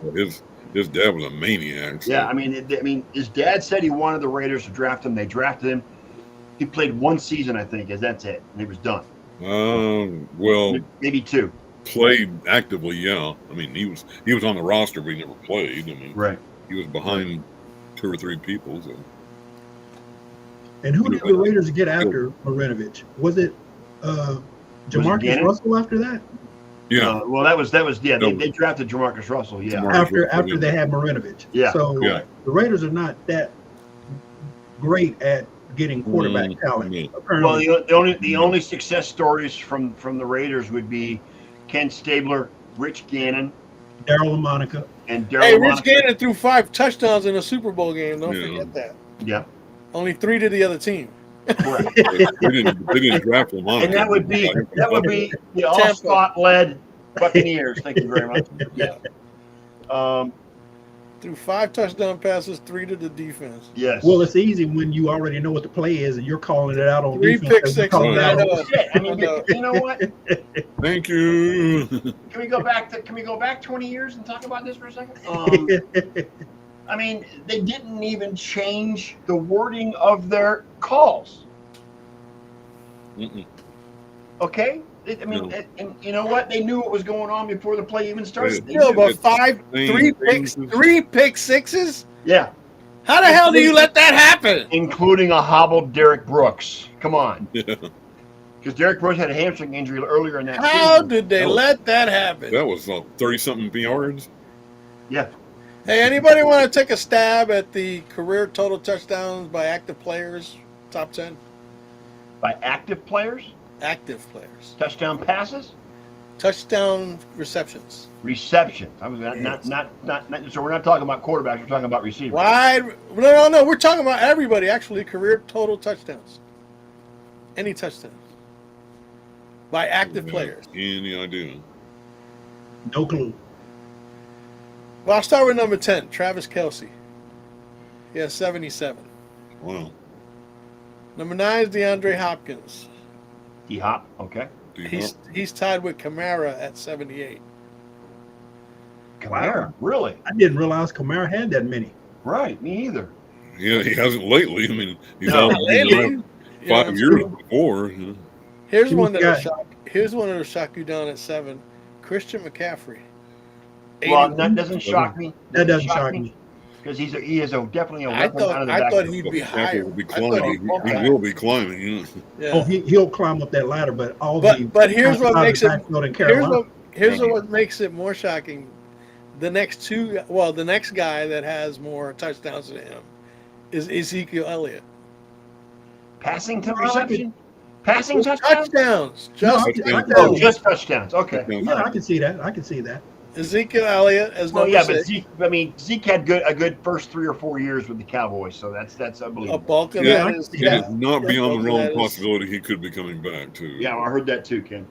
his dad was a maniac. So. Yeah, I mean, his dad said he wanted the Raiders to draft him. They drafted him. He played one season, I think, that's it, and he was done. Well, Maybe two. played actively, yeah. I mean, he was on the roster, but he never played. I mean, Right. he was behind 2 or 3 people. So. And who did the Raiders get after Marinovich? Was it Jamarcus Gannon? Russell after that? Yeah, Well, that was yeah. No. They drafted Jamarcus Russell. Yeah. Jamarcus After they had Marinovich. Yeah. So Yeah. the Raiders are not that great at getting quarterback talent. yeah. Apparently, Well, the only success stories from the Raiders would be Ken Stabler, Rich Gannon, Daryl LaMonica. and Hey, Daryl. Rich Gannon threw 5 touchdowns in a Super Bowl game. Don't Yeah. forget that. Yeah. Only 3 to the other team. Correct. they didn't draft him on. And that would be the all Scott led Buccaneers. Thank you very much. Yeah. Threw 5 touchdown passes, 3 to the defense. Yes. Well, it's easy when you already know what the play is and you're calling it out on 3 defense. pick and we're sixes. calling it I out know. on- Shit. I mean, you know what? Thank you. Can we go back 20 years and talk about this for a second? I mean, they didn't even change the wording of their calls. Mm-mm. Okay, I mean, No. and you know what? They knew what was going on before the play even started. They No, knew. but Things- three pick sixes. Yeah, How the hell do you let that happen? including a hobbled Derek Brooks. Come on, Yeah, because Derek Brooks had a hamstring injury earlier in that How season. did they That was- let that happen? that was 30-something yards. Yeah, Hey, anybody want to take a stab at the career total touchdowns by active players? Top 10 by active players, active players. touchdown passes, Touchdown receptions. receptions. I was not. So we're not talking about quarterbacks. We're talking about receivers. No. We're talking about everybody, actually. Career total touchdowns. Any touchdowns. By active players. Any idea? No clue. Well, I'll start with number 10, Travis Kelce. He has 77. Wow. Number 9 is DeAndre Hopkins. D Hop. Okay. He's tied with Kamara at 78. Kamara. Really? I didn't realize Kamara had that many. Right. Me either. Yeah, he hasn't lately. I mean, he's No, out lately. 5 years before. You know. Here's Who's one that'll got- shock. Here's one that'll shock you down at 7. Christian McCaffrey. Well, 80. that doesn't shock me. That doesn't shock me. Because he is definitely a I weapon out of the thought backfield. he'd be McCaffrey higher. will be I thought climbing. he'd be He higher. will be climbing. You know. Yeah. Oh, he'll climb up that ladder, but But here's what makes it. in Carolina. Here's what makes it more shocking. The next guy that has more touchdowns than him is Ezekiel Elliott. Passing to Well, I reception? Passing touchdowns? Touchdowns. No, Just I can- touchdowns. Oh, just touchdowns. Okay. Yeah, I can see that. I can see that. Ezekiel Elliott as Well, number yeah, but 6. Zeke had a good first 3 or 4 years with the Cowboys, so that's A unbelievable. bulk of Yeah, that is It is not beyond the That realm is- of possibility he could be coming back too. Yeah, I heard that too, Ken.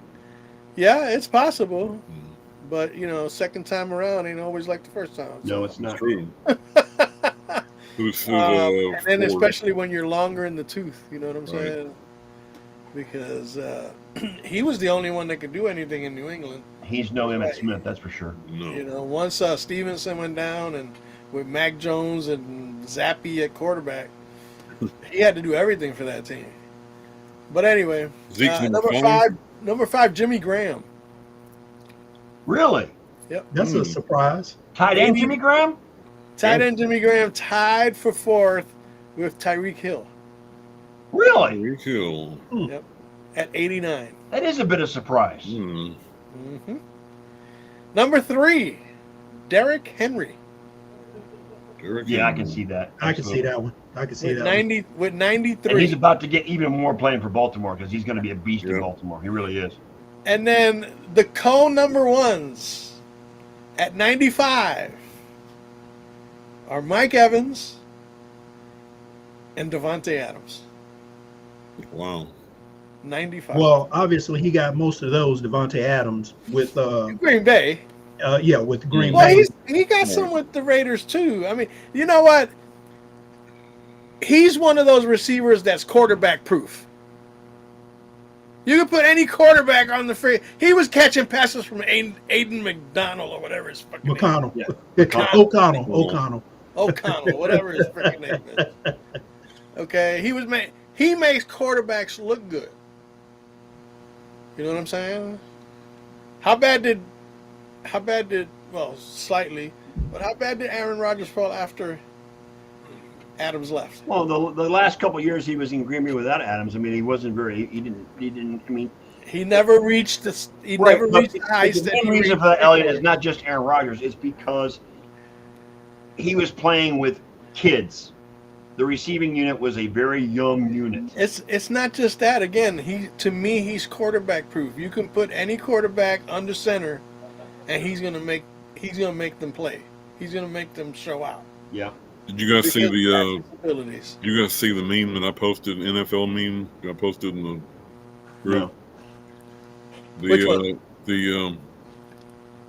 Yeah, it's possible. Mm, But second time around ain't always like the first time. No, it's it's not. true. Who's And then Ford? especially when you're longer in the tooth, you know what I'm Right. saying? Because he was the only one that could do anything in New England. He's no Emmitt Right. Smith, that's for sure. No. Once Stevenson went down and with Mac Jones and Zappy at quarterback, he had to do everything for that team. But anyway, Zeke's number five, Jimmy Graham. Really? Yep. That's a surprise. Tight end Jimmy Graham? Tight end Jimmy Graham tied for 4th with Tyreek Hill Really? Tyreek Hill. at 89. That is a bit of surprise. Hmm. Mm-hmm. Number 3, Derrick Henry Derrick Yeah, I Henry. can see that. I can see that one. I can see with that 90 with And 93. he's about to get even more playing for Baltimore because he's going to be a beast Yeah. in Baltimore. He really is. And then the number 1s at 95 are Mike Evans and Devontae Adams. Wow. 95. one. Well, obviously he got most of those, Devontae Adams, with Green Bay. with Green Well, Bay. he got some with the Raiders too. I mean, you know what? He's one of those receivers that's quarterback proof. You can put any quarterback on the free. He was catching passes from Aiden McDonald or whatever his fucking name McConnell. Yeah. O'Connell. O'Connell, whatever his freaking name is. Okay, he makes quarterbacks look good. You know what I'm saying? How bad did well, slightly, but how bad did Aaron Rodgers fall after Adams left? Well, the last couple of years he was in Green Bay without Adams. I mean, he wasn't very. He didn't. I mean, He never reached the right, never but reached the heights the that main he reason reached. for that, Elliott, is not just Aaron Rodgers. It's because he was playing with kids. The receiving unit was a very young unit. It's not just that. Again, he's quarterback proof. You can put any quarterback under center, and he's gonna make them play. He's gonna make them show out. Yeah. Did you guys see Because the of his abilities? you guys see the meme that I posted, NFL meme I posted in the group? Which one? The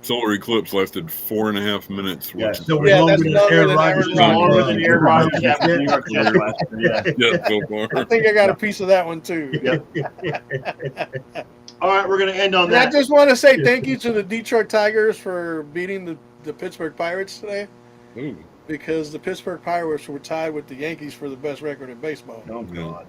solar eclipse lasted 4.5 minutes. Yes. Which So Yeah, longer that's than longer Aaron than Rodgers. Aaron Rodgers. Longer than Aaron Rodgers had with the New York Jets last year. Yeah. yeah, so far. I think I got a piece of that one too. All right, we're going to end on And I that. just want to say thank you to the Detroit Tigers for beating the Pittsburgh Pirates today, Ooh, because the Pittsburgh Pirates were tied with the Yankees for the best record in baseball. Oh God.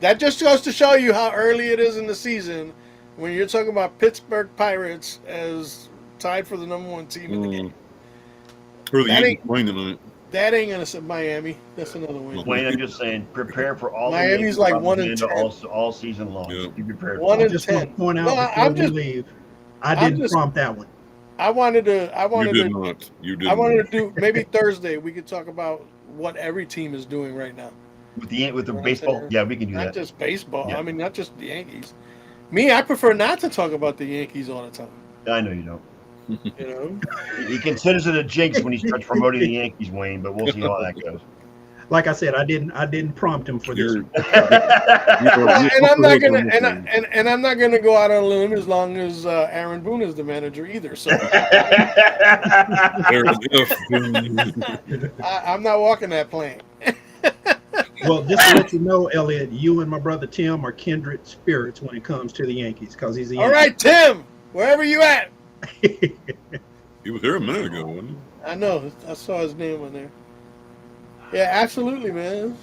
That just goes to show you how early it is in the season when you're talking about Pittsburgh Pirates as tied for the #1 team in the game. Who are the That Eagles ain't- playing tonight? That ain't gonna say Miami. That's another win. Wayne, I'm just saying, prepare for all Miami's the Yankees like 1-10. propaganda all season long. Yeah. Be prepared. One for I and it. just want 10. to point out No, before I'm we just- leave, I I'm didn't just- prompt that one. I wanted to You did not. You did. I wanted not. to do maybe Thursday. We could talk about what every team is doing right now. With the You know what I'm baseball, saying? yeah, we can do Not that. just baseball. Yeah. I mean, not just the Yankees. Me, I prefer not to talk about the Yankees all the time. I know you don't. You know, He considers it a jinx when he starts promoting the Yankees, Wayne, but we'll see how that goes. Like I said, I didn't prompt him for this. You're- and I'm not gonna You're- and I'm not gonna go out on a limb as long as Aaron Boone is the manager either. So I'm not walking that plane. Well, just to let you know, Elliot, you and my brother Tim are kindred spirits when it comes to the Yankees because he's a All Yankee. right, Tim, wherever you at. He was here a minute ago, wasn't he? I know. I saw his name on there. Yeah, absolutely, man.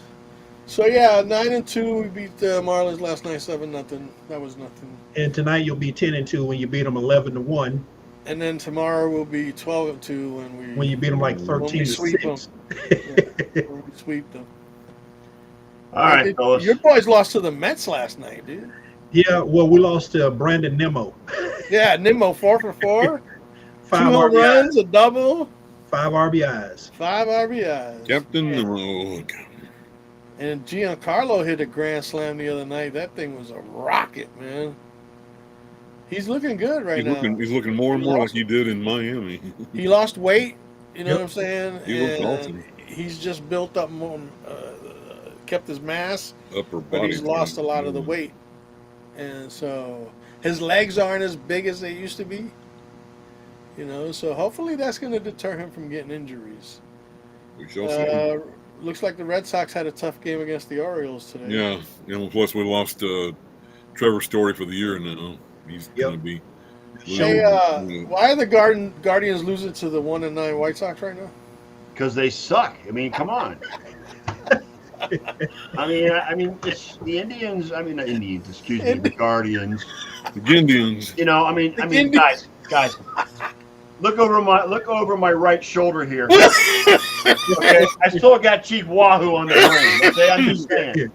So yeah, 9-2. We beat the Marlins last night, 7-0. That was nothing. And tonight you'll be 10-2 when you beat them 11-1. And then tomorrow we'll be 12-2 When you beat them like when we sweep them. 13-6. Yeah, when we sweep them. All right, fellas. Your boys lost to the Mets last night, dude. Yeah, well, we lost to Brandon Nimmo. Yeah, Nimmo 4 for 4, 2 5 home RBIs. runs, a double, 5 RBIs. 5 RBIs. Captain Yeah. Nemo. And Giancarlo hit a grand slam the other night. That thing was a rocket, man. He's looking good right now. He's looking more and more like he did in Miami. He lost weight, you know Yep. what I'm saying? He looks And awesome. he's just built up more, kept his mass, Upper but body. he's lost a lot of the Mm. weight. And so his legs aren't as big as they used to be. You know, so hopefully that's going to deter him from getting injuries. We shall see. Looks like the Red Sox had a tough game against the Orioles today. Yeah. Plus we lost Trevor Story for the year now. He's Yep. going to be. Hey, losing. why are the Guardians losing to the 1-9 White Sox right now? Because they suck. I mean, come on. I mean, it's the Indians. I mean, not Indians. Excuse me, the Guardians. The Indians. You know, I mean, Indians. guys, look over my right shoulder here. Okay, I still got Chief Wahoo on the brain. Okay, I'm just saying.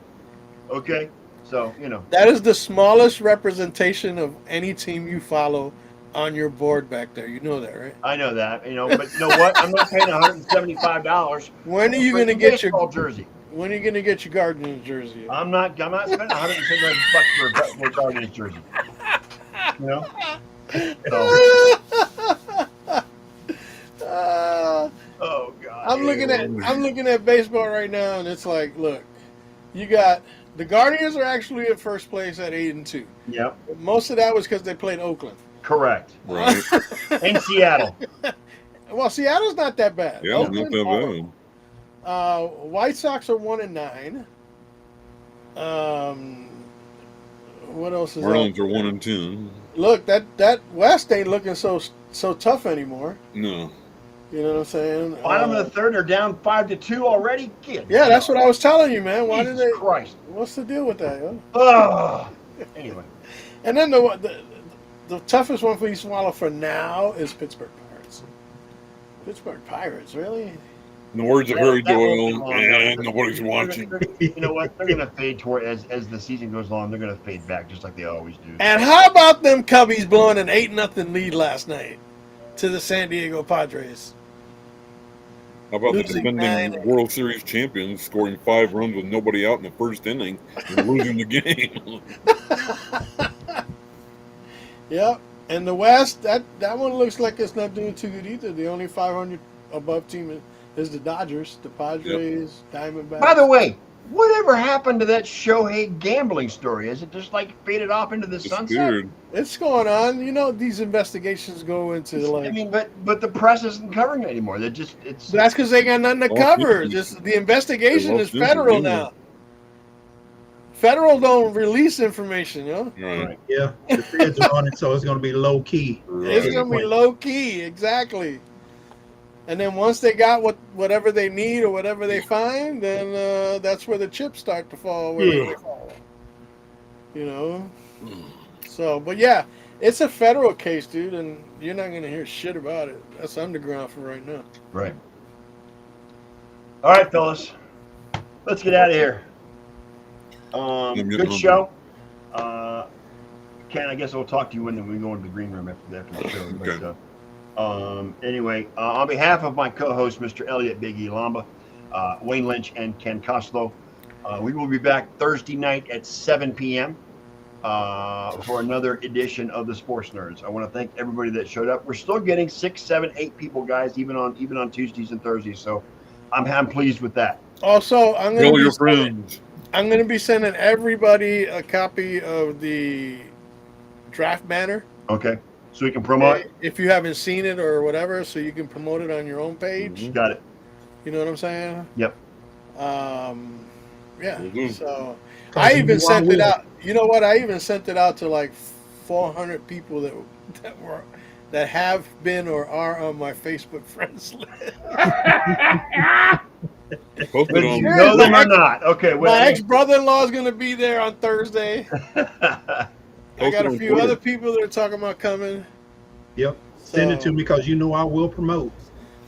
Okay, so you know. That is the smallest representation of any team you follow on your board back there. You know that, right? I know that, you know, but you know what? I'm not paying $175. When are you for going to a get your baseball jersey? When are you going to get your Guardians jersey? I'm not spending $175 for a Guardians jersey. You know. So, oh God. I'm looking at baseball right now, and it's like, look, you got the Guardians are actually at first place at 8-2. Yep. Most of that was because they played Oakland. Correct. Right. In Seattle. Well, Seattle's not that bad. Yeah, it's not Oakland, that horrible. bad. White Sox are 1-9. What else is Marlins out are there? 1-10. Look, that West ain't looking so tough anymore. No. You know what I'm saying? Bottom of the third are down 5-2 already. Kid. Yeah, that's what I was telling you, man. Why did Jesus they? Christ. What's the deal with that? Yo? Oh. Anyway. And then the toughest one for you to swallow for now is Pittsburgh Pirates. Pittsburgh Pirates, really? In the words of Harry That won't be Doyle, long. and nobody's watching. You know what? They're going to fade toward as the season goes on. They're going to fade back just like they always do. And how about them Cubbies blowing an 8-0 lead last night to the San Diego Padres? How about the Losing defending 9. World Series champions scoring 5 runs with nobody out in the first inning and losing the game? Yep. And the West, that one looks like it's not doing too good either. The only 500 above team is the Dodgers, the Padres, Diamondbacks. By the way, whatever happened to that Shohei gambling story? Is it just like faded off into the sunset? Disappeared. It's going on. You know, these investigations go into like. I mean, but the press isn't covering it anymore. It's That's because they got nothing to Well, cover. yeah. Just the investigation Well, is federal yeah. now. Federal don't release information, you know? Right. Yeah, the feds are on it, so it's going to be low key. It's Right. gonna be low key, exactly. And then once they got whatever they need or whatever they find, then that's where the chips start to fall. Where Yeah. they fall. You know. So, but yeah, it's a federal case, dude, and you're not gonna hear shit about it. That's underground for right now. Right. All right, fellas. Let's get out of here. I'm getting Good hungry. show. Ken, I guess I'll talk to you when we go into the green room after the show. Okay. But, anyway, on behalf of my co-host, Mr. Elliot Big E Lamba, Wayne Lynch, and Ken Costello, we will be back Thursday night at 7 p.m. For another edition of the Sports Nerds. I want to thank everybody that showed up. We're still getting 6, 7, 8 people, guys, even on Tuesdays and Thursdays. So I'm pleased with that. Also, Tell your friends. I'm gonna be sending everybody a copy of the draft banner. Okay, so we can promote it. If you haven't seen it or whatever, so you can promote it on your own page. Got it. You know what I'm saying? Yep. Yeah. Mhm. So I even sent it out. You know what? I even sent it out to like 400 people that have been or are on my Facebook friends list. Post it Whether on. you know them or not. Okay. My Well, ex-brother-in-law is going to be there on Thursday. I Post got it a on few Twitter. other people that are talking about coming. Yep. Send it to me because you know I will promote.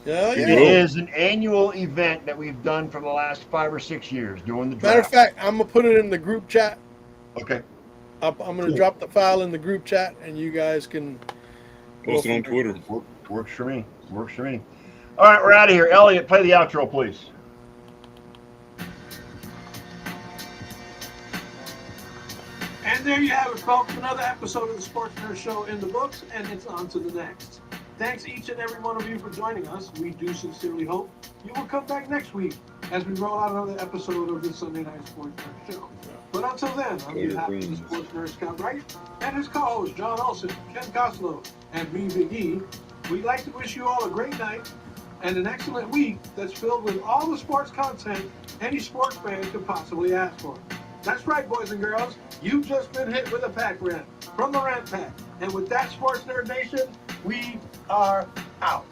Yeah, it yeah. is an annual event that we've done for the last 5 or 6 years doing the draft. Matter of fact, I'm going to put it in the group chat. Okay. I'm going to Cool. drop the file in the group chat, and you guys can Post it on go from there. Twitter. Works for me. Works for me. All right, we're out of here. Elliot, play the outro, please. And there you have it, folks. Another episode of the Sports Nerd Show in the books, and it's on to the next. Thanks each and every one of you for joining us. We do sincerely hope you will come back next week as we roll out another episode of the Sunday Night Sports Nerd Show. But until then, on behalf of the Sports Nerd Scott Wright and his co-hosts John Olson, Ken Costello, and me, Big E, we'd like to wish you all a great night and an excellent week that's filled with all the sports content any sports fan could possibly ask for. That's right, boys and girls. You've just been hit with a pack rant from the Rant Pack. And with that, Sports Nerd Nation, we are out.